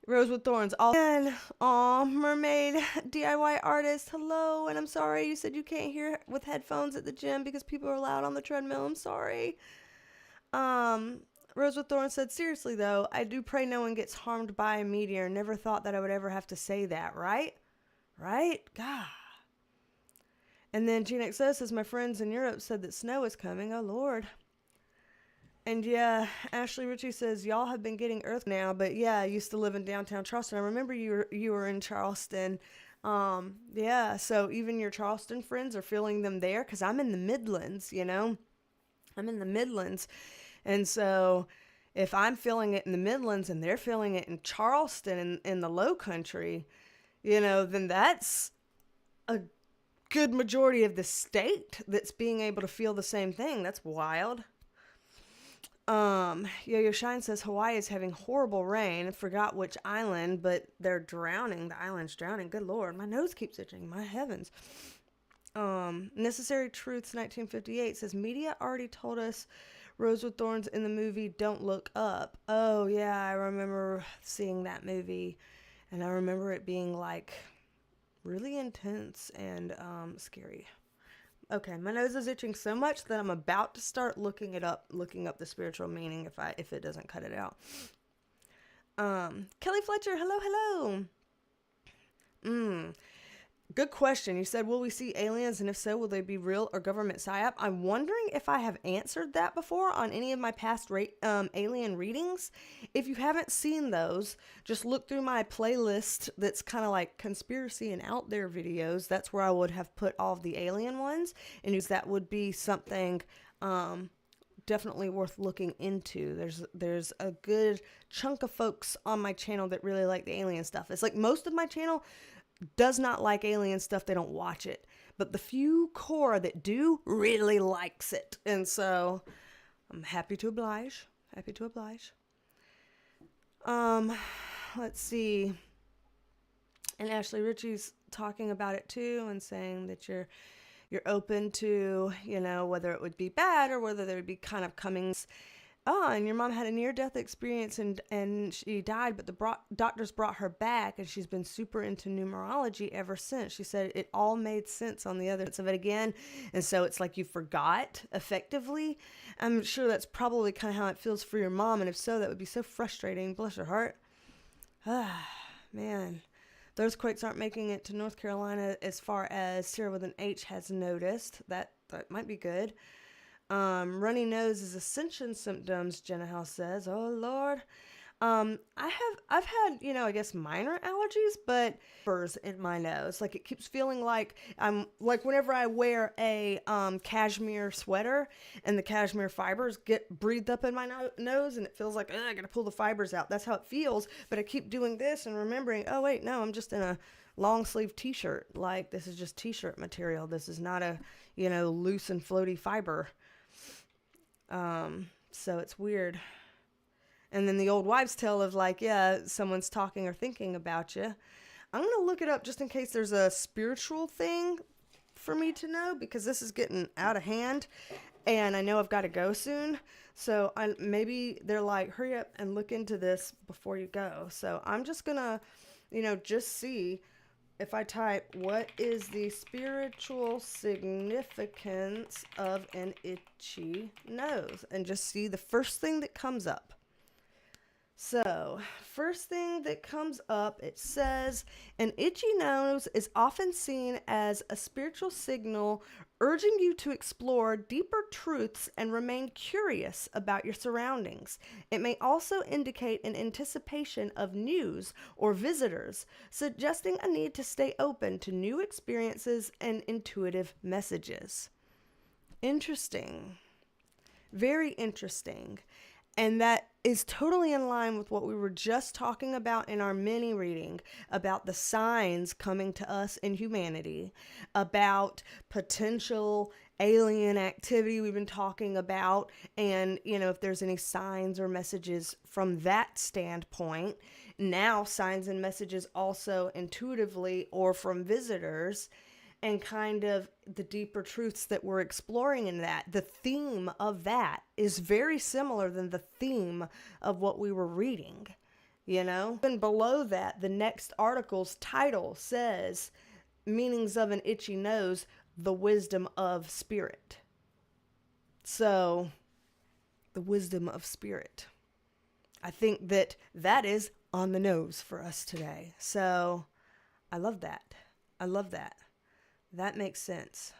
Rose with Thorns. And, aw, Mermaid DIY artist. Hello, and I'm sorry you said you can't hear with headphones at the gym because people are loud on the treadmill. I'm sorry. Rose with Thorns said, seriously though, I do pray no one gets harmed by a meteor. Never thought that I would ever have to say that, right? Right? God. And then Gene XO says, my friends in Europe said that snow is coming. Oh, Lord. And yeah, Ashley Ritchie says, y'all have been getting earth now, but yeah, I used to live in downtown Charleston. I remember you were in Charleston. Yeah, so even your Charleston friends are feeling them there, because I'm in the Midlands, you know? I'm in the Midlands. And so if I'm feeling it in the Midlands and they're feeling it in Charleston in the Low Country, you know, then that's a good majority of the state that's being able to feel the same thing. That's wild. Yo-Yo Shine says Hawaii is having horrible rain. I forgot which island, but they're drowning. The island's drowning. Good Lord. My nose keeps itching. My heavens. Necessary Truths 1958 says media already told us Rose with Thorns in the movie Don't Look Up. Oh yeah, I remember seeing that movie, and I remember it being like really intense and scary. Okay, my nose is itching so much that I'm about to start looking up the spiritual meaning if it doesn't cut it out. Kelly Fletcher, hello. Good question. You said, will we see aliens, and if so, will they be real or government psyop? I'm wondering if I have answered that before on any of my past alien readings. If you haven't seen those, just look through my playlist that's kind of like conspiracy and out there videos. That's where I would have put all of the alien ones, and that would be something definitely worth looking into. There's a good chunk of folks on my channel that really like the alien stuff. It's like most of my channel does not like alien stuff. They don't watch it, but the few core that do really likes it, and so I'm happy to oblige. Let's see. And Ashley Ritchie's talking about it too, and saying that you're open to, you know, whether it would be bad or whether there would be kind of comings. Oh, and your mom had a near-death experience and she died, but the doctors brought her back, and she's been super into numerology ever since. She said it all made sense on the other side of it again, and so it's like you forgot, effectively. I'm sure that's probably kind of how it feels for your mom, and if so, that would be so frustrating. Bless her heart. Ah, man. Those quakes aren't making it to North Carolina as far as Sarah with an H has noticed. That might be good. Runny nose is ascension symptoms, Jenna House says. Oh, Lord. I've had, you know, I guess minor allergies, but burrs in my nose. Like it keeps feeling like I'm like whenever I wear a cashmere sweater and the cashmere fibers get breathed up in my nose, and it feels like I gotta pull the fibers out. That's how it feels. But I keep doing this and remembering, oh wait, no, I'm just in a long sleeve t-shirt. Like this is just t-shirt material. This is not a, you know, loose and floaty fiber. So it's weird. And then the old wives' tale of like, yeah, someone's talking or thinking about you. I'm going to look it up just in case there's a spiritual thing for me to know, because this is getting out of hand and I know I've got to go soon. So maybe they're like, hurry up and look into this before you go. So I'm just going to, you know, just see if I type, what is the spiritual significance of an itchy nose? And just see the first thing that comes up. So, first thing that comes up, it says, an itchy nose is often seen as a spiritual signal urging you to explore deeper truths and remain curious about your surroundings. It may also indicate an anticipation of news or visitors, suggesting a need to stay open to new experiences and intuitive messages. Interesting. Very interesting. And that is totally in line with what we were just talking about in our mini reading about the signs coming to us in humanity, about potential alien activity we've been talking about, and, you know, if there's any signs or messages from that standpoint. Now, signs and messages also intuitively or from visitors, and kind of the deeper truths that we're exploring in that. The theme of that is very similar than the theme of what we were reading, you know? And below that, the next article's title says, Meanings of an Itchy Nose, the Wisdom of Spirit. So, the wisdom of spirit. I think that that is on the nose for us today. So, I love that. I love that. That makes sense.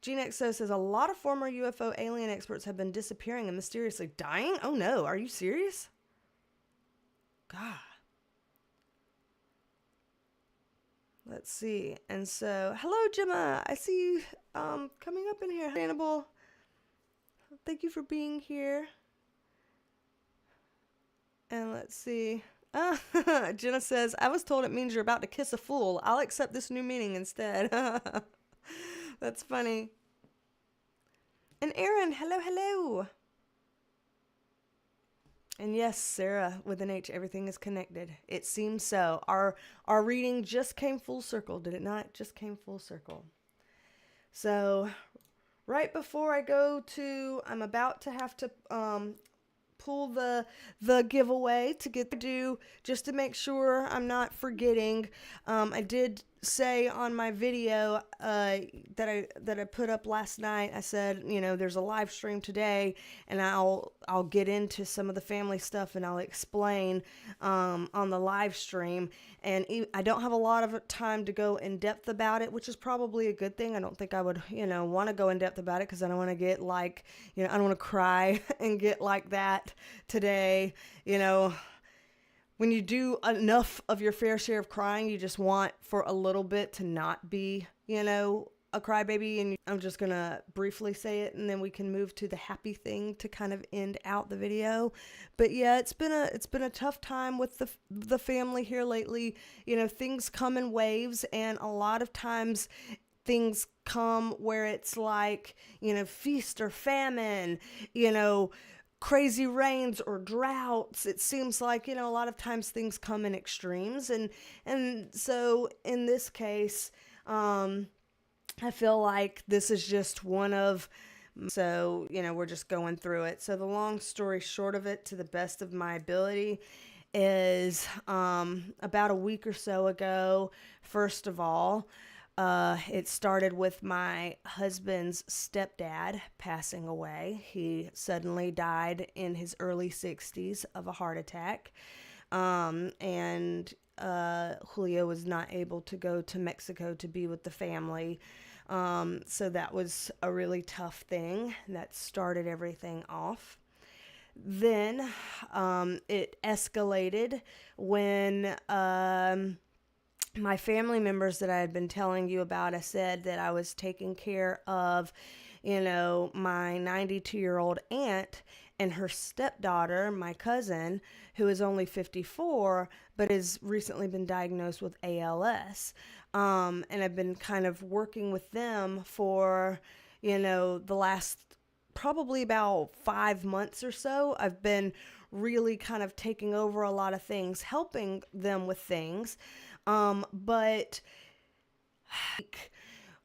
GeneXO says a lot of former UFO alien experts have been disappearing and mysteriously dying. Oh no, are you serious? God. Let's see. And so, hello Gemma. I see you coming up in here. Hannibal. Thank you for being here. And let's see. Jenna says, I was told it means you're about to kiss a fool. I'll accept this new meaning instead. That's funny. And Aaron, hello. And yes, Sarah, with an H, everything is connected. It seems so. Our reading just came full circle, did it not? Just came full circle. So, right before I go to, I'm about to have to pull the giveaway to get to do, just to make sure I'm not forgetting. I did say on my video that I put up last night, I said, you know, there's a live stream today, and I'll get into some of the family stuff, and I'll explain on the live stream. And I don't have a lot of time to go in depth about it, which is probably a good thing. I don't think I would, you know, want to go in depth about it, because I don't want to get like, you know, I don't want to cry and get like that today, you know. When you do enough of your fair share of crying, you just want for a little bit to not be, you know, a crybaby. And I'm just going to briefly say it, and then we can move to the happy thing to kind of end out the video. But yeah, it's been a tough time with the family here lately. You know, things come in waves, and a lot of times things come where it's like, you know, feast or famine, you know, crazy rains or droughts. It seems like, you know, a lot of times things come in extremes, and so in this case, I feel like this is just one of, so, you know, we're just going through it. So the long story short of it, to the best of my ability, is about a week or so ago, first of all, it started with my husband's stepdad passing away. He suddenly died in his early 60s of a heart attack. And Julio was not able to go to Mexico to be with the family. So that was a really tough thing. That started everything off. Then it escalated when my family members that I had been telling you about, I said that I was taking care of, you know, my 92-year-old aunt and her stepdaughter, my cousin, who is only 54, but has recently been diagnosed with ALS. And I've been kind of working with them for, you know, the last probably about 5 months or so. I've been really kind of taking over a lot of things, helping them with things. But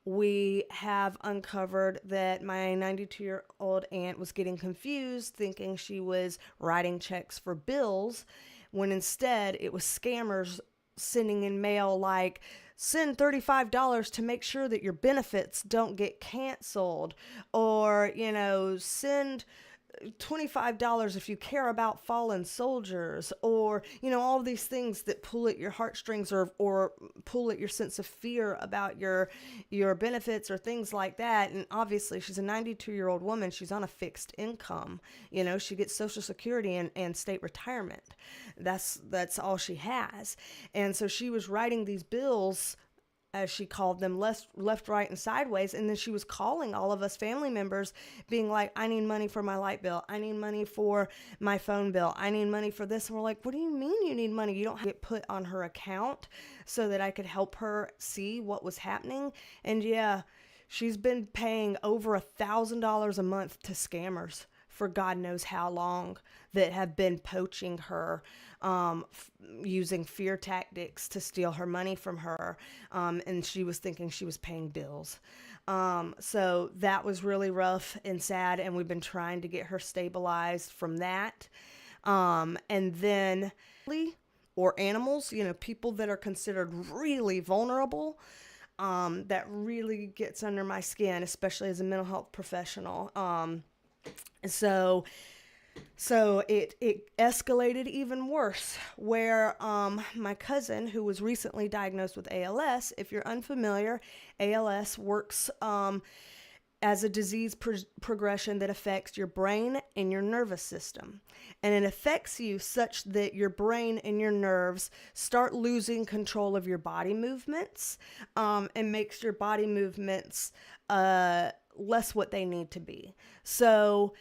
we have uncovered that my 92-year-old aunt was getting confused, thinking she was writing checks for bills, when instead it was scammers sending in mail like, send $35 to make sure that your benefits don't get canceled, or, you know, send $25 if you care about fallen soldiers, or, you know, all these things that pull at your heartstrings, or pull at your sense of fear about your benefits or things like that. And obviously she's a 92-year-old woman. She's on a fixed income. You know, she gets Social Security and state retirement. That's all she has. And so she was writing these bills as she called them, left, right, and sideways. And then she was calling all of us family members being like, I need money for my light bill. I need money for my phone bill. I need money for this. And we're like, what do you mean you need money? You don't have to get put on her account so that I could help her see what was happening. And yeah, she's been paying over $1,000 a month to scammers for God knows how long, that have been poaching her, using fear tactics to steal her money from her. And she was thinking she was paying bills. So that was really rough and sad. And we've been trying to get her stabilized from that. And then, or animals, people that are considered really vulnerable, that really gets under my skin, especially as a mental health professional. So it escalated even worse, where my cousin, who was recently diagnosed with ALS, if you're unfamiliar, ALS works as a disease progression that affects your brain and your nervous system. And it affects you such that your brain and your nerves start losing control of your body movements, and makes your body movements less what they need to be. So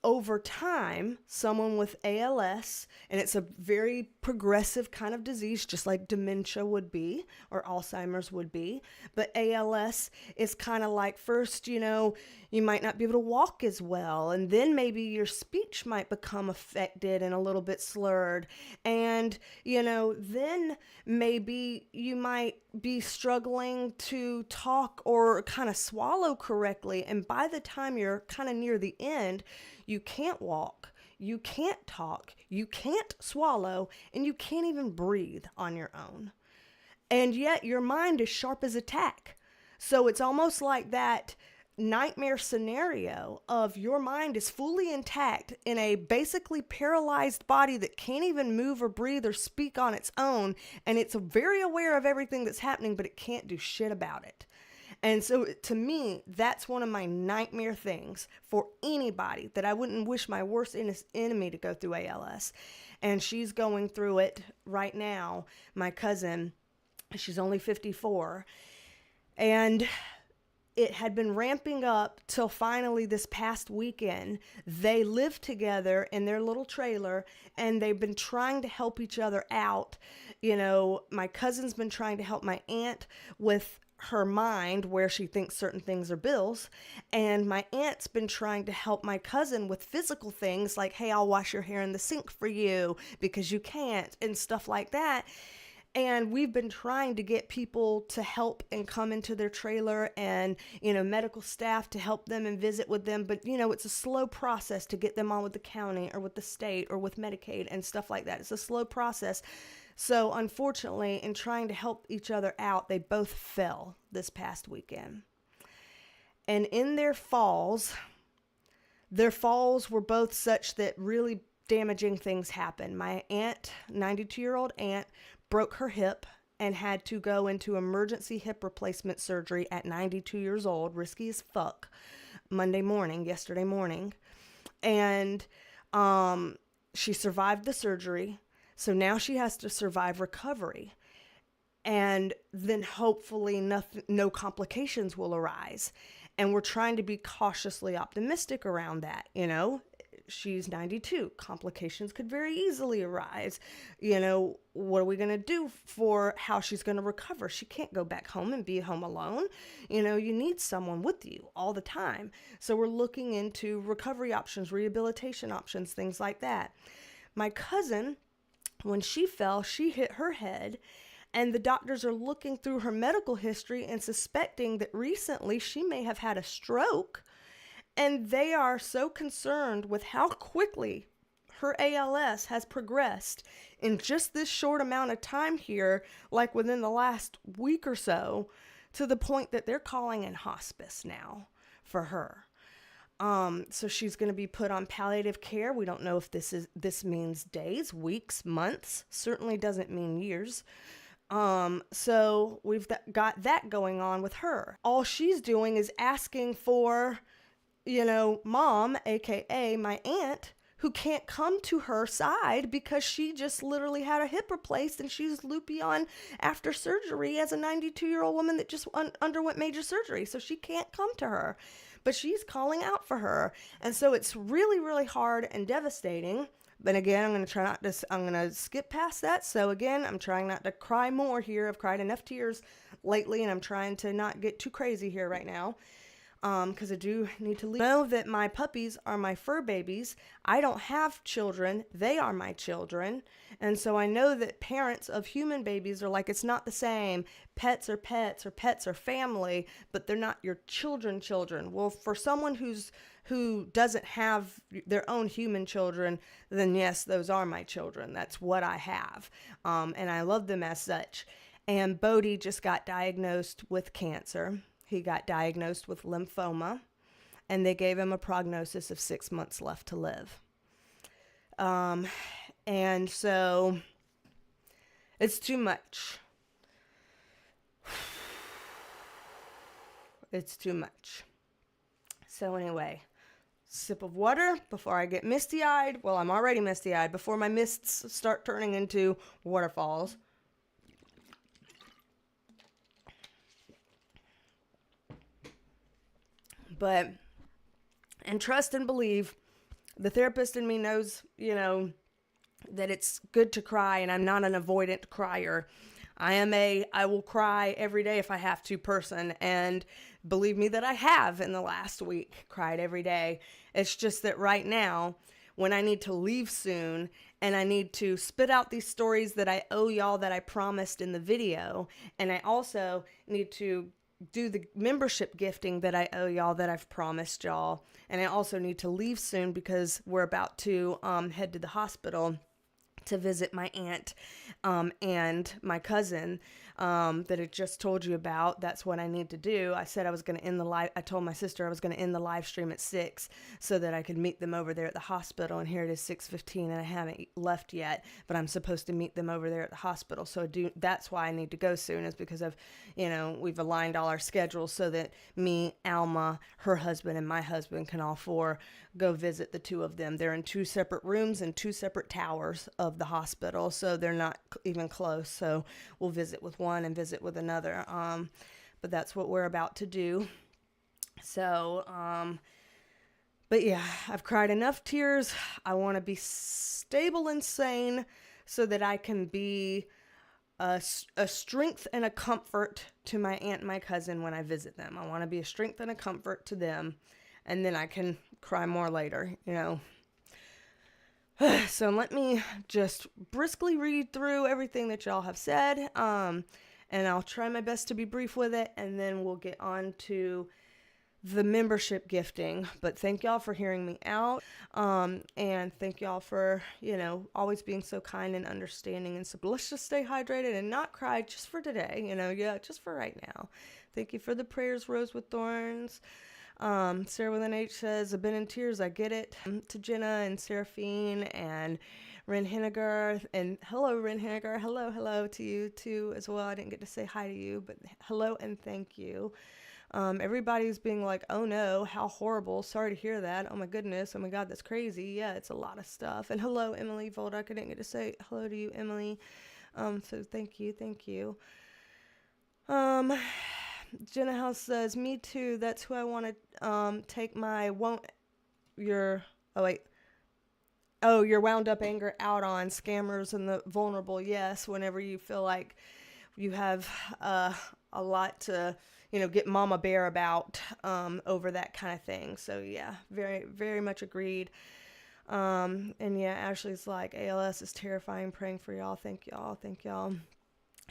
over time, someone with ALS, and it's a very progressive kind of disease, just like dementia would be, or Alzheimer's would be, but ALS is kind of like, first, you might not be able to walk as well, and then maybe your speech might become affected and a little bit slurred, and, then maybe you might be struggling to talk or kind of swallow correctly, and by the time you're kind of near the end, you can't walk, you can't talk, you can't swallow, and you can't even breathe on your own. And yet your mind is sharp as a tack. So it's almost like that nightmare scenario of your mind is fully intact in a basically paralyzed body that can't even move or breathe or speak on its own. And it's very aware of everything that's happening, but it can't do shit about it. And so to me, that's one of my nightmare things for anybody, that I wouldn't wish my worst enemy to go through ALS. And she's going through it right now. My cousin, she's only 54. And it had been ramping up till finally this past weekend. They lived together in their little trailer, and they've been trying to help each other out. My cousin's been trying to help my aunt with her mind, where she thinks certain things are bills, and my aunt's been trying to help my cousin with physical things like, hey, I'll wash your hair in the sink for you because you can't, and stuff like that. And we've been trying to get people to help and come into their trailer, and, medical staff to help them and visit with them. But, it's a slow process to get them on with the county or with the state or with Medicaid and stuff like that. It's a slow process. So unfortunately, in trying to help each other out, they both fell this past weekend. And in their falls were both such that really damaging things happened. My aunt, 92-year-old aunt, broke her hip and had to go into emergency hip replacement surgery at 92 years old, risky as fuck, yesterday morning. And she survived the surgery. So now she has to survive recovery, and then hopefully no complications will arise. And we're trying to be cautiously optimistic around that. She's 92. Complications could very easily arise. What are we going to do for how she's going to recover? She can't go back home and be home alone. You need someone with you all the time. So we're looking into recovery options, rehabilitation options, things like that. My cousin, when she fell, she hit her head, and the doctors are looking through her medical history and suspecting that recently she may have had a stroke, and they are so concerned with how quickly her ALS has progressed in just this short amount of time here, like within the last week or so, to the point that they're calling in hospice now for her. So she's going to be put on palliative care. We don't know if this means days, weeks, months. Certainly doesn't mean years. So we've got that going on with her. All she's doing is asking for, Mom, aka my aunt, who can't come to her side because she just literally had a hip replaced and she's loopy on after surgery as a 92-year-old woman that just underwent major surgery. So she can't come to her, but she's calling out for her. And so it's really, really hard and devastating. But again, I'm going to skip past that. So again, I'm trying not to cry more here. I've cried enough tears lately, and I'm trying to not get too crazy here right now. Because I do need to leave. Know that my puppies are my fur babies. I don't have children. They are my children. And so I know that parents of human babies are like, it's not the same. Pets are pets, or pets are family, but they're not your children. Well, for someone who doesn't have their own human children, then yes, those are my children. That's what I have. And I love them as such. And Bodhi just got diagnosed with cancer. He got diagnosed with lymphoma, and they gave him a prognosis of 6 months left to live. And so it's too much. It's too much. So anyway, sip of water before I get misty-eyed. Well, I'm already misty-eyed before my mists start turning into waterfalls. But, and trust and believe, the therapist in me knows, that it's good to cry, and I'm not an avoidant crier. I will cry every day if I have to person, and believe me that I have in the last week cried every day. It's just that right now, when I need to leave soon, and I need to spit out these stories that I owe y'all that I promised in the video, and I also need to do the membership gifting that I owe y'all that I've promised y'all. And I also need to leave soon because we're about to head to the hospital to visit my aunt and my cousin that I just told you about. That's what I need to do. I said I was going to end the live. I told my sister I was going to end the live stream at 6 so that I could meet them over there at the hospital. And here it is 6:15 and I haven't left yet, but I'm supposed to meet them over there at the hospital. So that's why I need to go soon, is because of, we've aligned all our schedules so that me, Alma, her husband, and my husband can all four go visit the two of them. They're in 2 separate rooms and 2 separate towers of the hospital, so they're not even close. So we'll visit with one and visit with another. But that's what we're about to do. So, but yeah, I've cried enough tears. I want to be stable and sane so that I can be a strength and a comfort to my aunt and my cousin when I visit them. I want to be a strength and a comfort to them, and then I can cry more later, So let me just briskly read through everything that y'all have said, and I'll try my best to be brief with it, and then we'll get on to the membership gifting. But thank y'all for hearing me out, and thank y'all for, always being so kind and understanding. And so let's just stay hydrated and not cry just for today, just for right now. Thank you for the prayers, Rose with Thorns. Sarah with an H says, I've been in tears, I get it. To Jenna and Seraphine and Ren Henniger, and hello Ren Henniger, hello to you too as well. I didn't get to say hi to you, but hello and thank you. Everybody's being like, oh no, how horrible, sorry to hear that, oh my goodness, oh my god, that's crazy. Yeah, it's a lot of stuff. And hello Emily Volduck, I didn't get to say hello to you, Emily. So thank you. Jenna House says, me too, that's who I want to take my you're wound up anger out on, scammers and the vulnerable. Yes, whenever you feel like you have a lot to, get mama bear about over that kind of thing. So yeah, very, very much agreed. And yeah, Ashley's like, ALS is terrifying, praying for y'all. Thank y'all.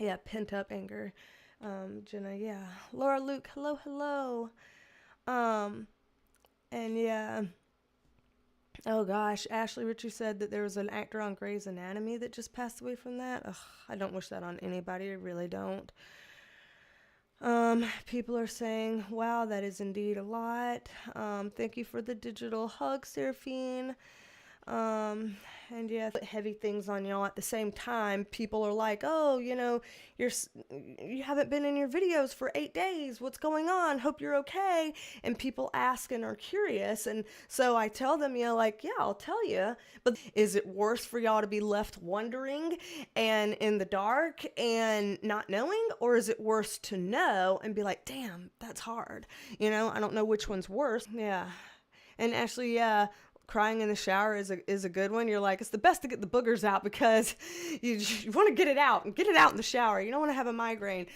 Yeah, pent up anger. Jenna, yeah. Laura Luke, hello. And yeah. Oh gosh, Ashley Ritchie said that there was an actor on Grey's Anatomy that just passed away from that. Ugh, I don't wish that on anybody, I really don't. People are saying, wow, that is indeed a lot. Thank you for the digital hug, Seraphine. And yeah, heavy things on y'all. At the same time, people are like, oh, you haven't been in your videos for 8 days. What's going on? Hope you're okay. And people ask and are curious. And so I tell them, like, yeah, I'll tell you. But is it worse for y'all to be left wondering and in the dark and not knowing? Or is it worse to know and be like, damn, that's hard? I don't know which one's worse. Yeah. And actually, yeah, crying in the shower is a good one. You're like, it's the best to get the boogers out because you want to get it out and get it out in the shower. You don't want to have a migraine.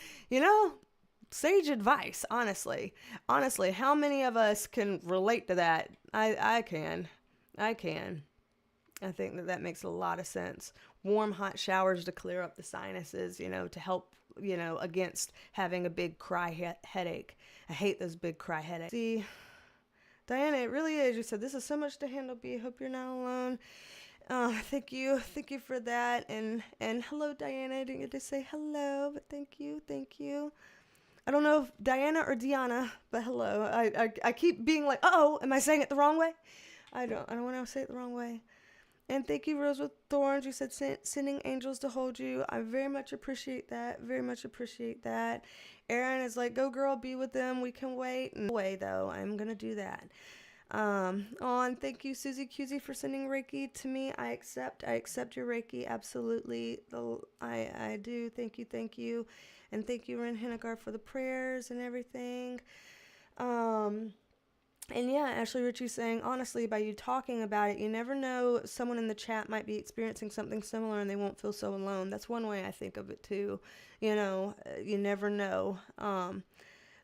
Sage advice, honestly. Honestly, how many of us can relate to that? I can. I think that makes a lot of sense. Warm, hot showers to clear up the sinuses, to help, against having a big cry headache. I hate those big cry headaches. See, Diana, it really is. You said, this is so much to handle, B. Hope you're not alone. Thank you for that. And hello, Diana. I didn't get to say hello, but thank you. I don't know if Diana or Diana, but hello. I keep being like, uh-oh, am I saying it the wrong way? I don't want to say it the wrong way. And thank you, Rose with Thorns. You said sending angels to hold you. I very much appreciate that. Aaron is like, go girl, be with them. We can wait. No way, though. I'm going to do that. And thank you, Susie QZ, for sending Reiki to me. I accept your Reiki. Absolutely. I do. Thank you. And thank you, Ren Hennigar, for the prayers and everything. And yeah, Ashley Ritchie's saying, honestly, by you talking about it, you never know, someone in the chat might be experiencing something similar and they won't feel so alone. That's one way I think of it too. You never know.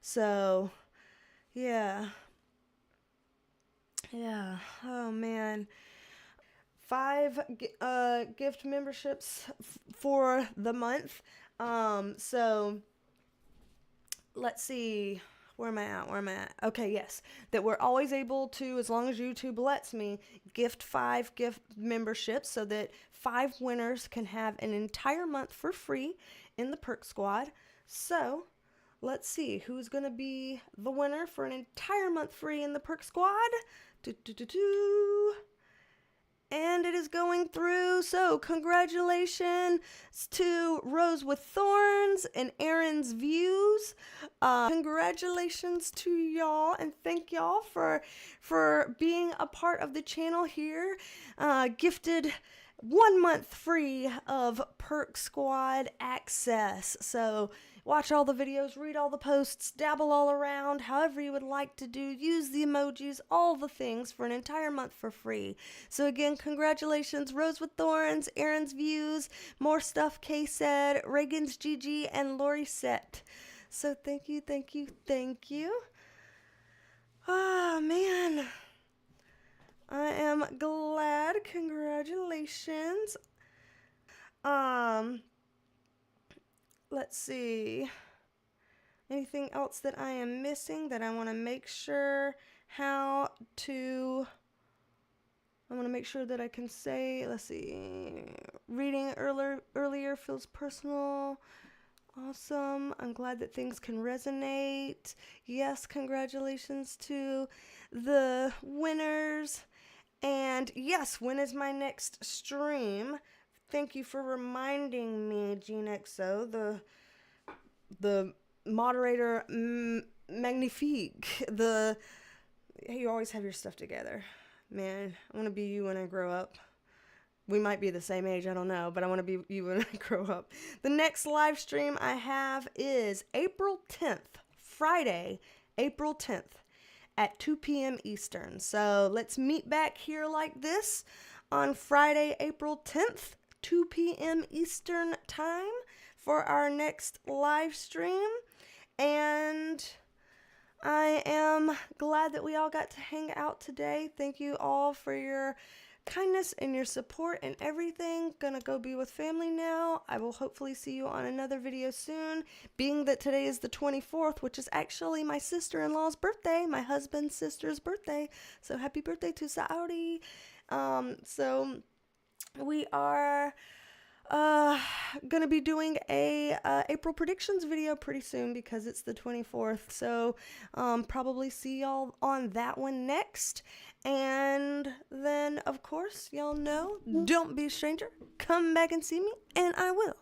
So yeah. Oh man. 5 gift memberships for the month. So let's see. Where am I at? Okay, yes. That we're always able to, as long as YouTube lets me, gift 5 gift memberships so that 5 winners can have an entire month for free in the Perk Squad. So, let's see. Who's going to be the winner for an entire month free in the Perk Squad? And it is going through. So congratulations to Rose with Thorns and Aaron's Views. Congratulations to y'all, and thank y'all for being a part of the channel here. Gifted 1 month free of Perk Squad access. So watch all the videos, read all the posts, dabble all around, however you would like to do. Use the emojis, all the things for an entire month for free. So again, congratulations, Rose with Thorns, Aaron's Views, More Stuff, Kay said, Reagan's GG, and Lori Set. So thank you. Oh, man. I am glad. Congratulations. Let's see. Anything else that I am missing that I want to make sure I want to make sure that I can say. Let's see. Reading earlier feels personal. Awesome. I'm glad that things can resonate. Yes, congratulations to the winners. And yes, when is my next stream? Thank you for reminding me, GeneXO, the moderator magnifique. You always have your stuff together. Man, I want to be you when I grow up. We might be the same age, I don't know, but I want to be you when I grow up. The next live stream I have is April 10th, Friday, April 10th at 2 p.m. Eastern. So let's meet back here like this on Friday, April 10th. 2 p.m. Eastern time for our next live stream. And I am glad that we all got to hang out today. Thank you all for your kindness and your support and everything. Gonna go be with family now. I will hopefully see you on another video soon. Being that today is the 24th, which is actually my sister-in-law's birthday, my husband's sister's birthday. So happy birthday to Saudi. So we are gonna be doing a April predictions video pretty soon because it's the 24th. So probably see y'all on that one next. And then, of course, y'all know, don't be a stranger. Come back and see me, and I will.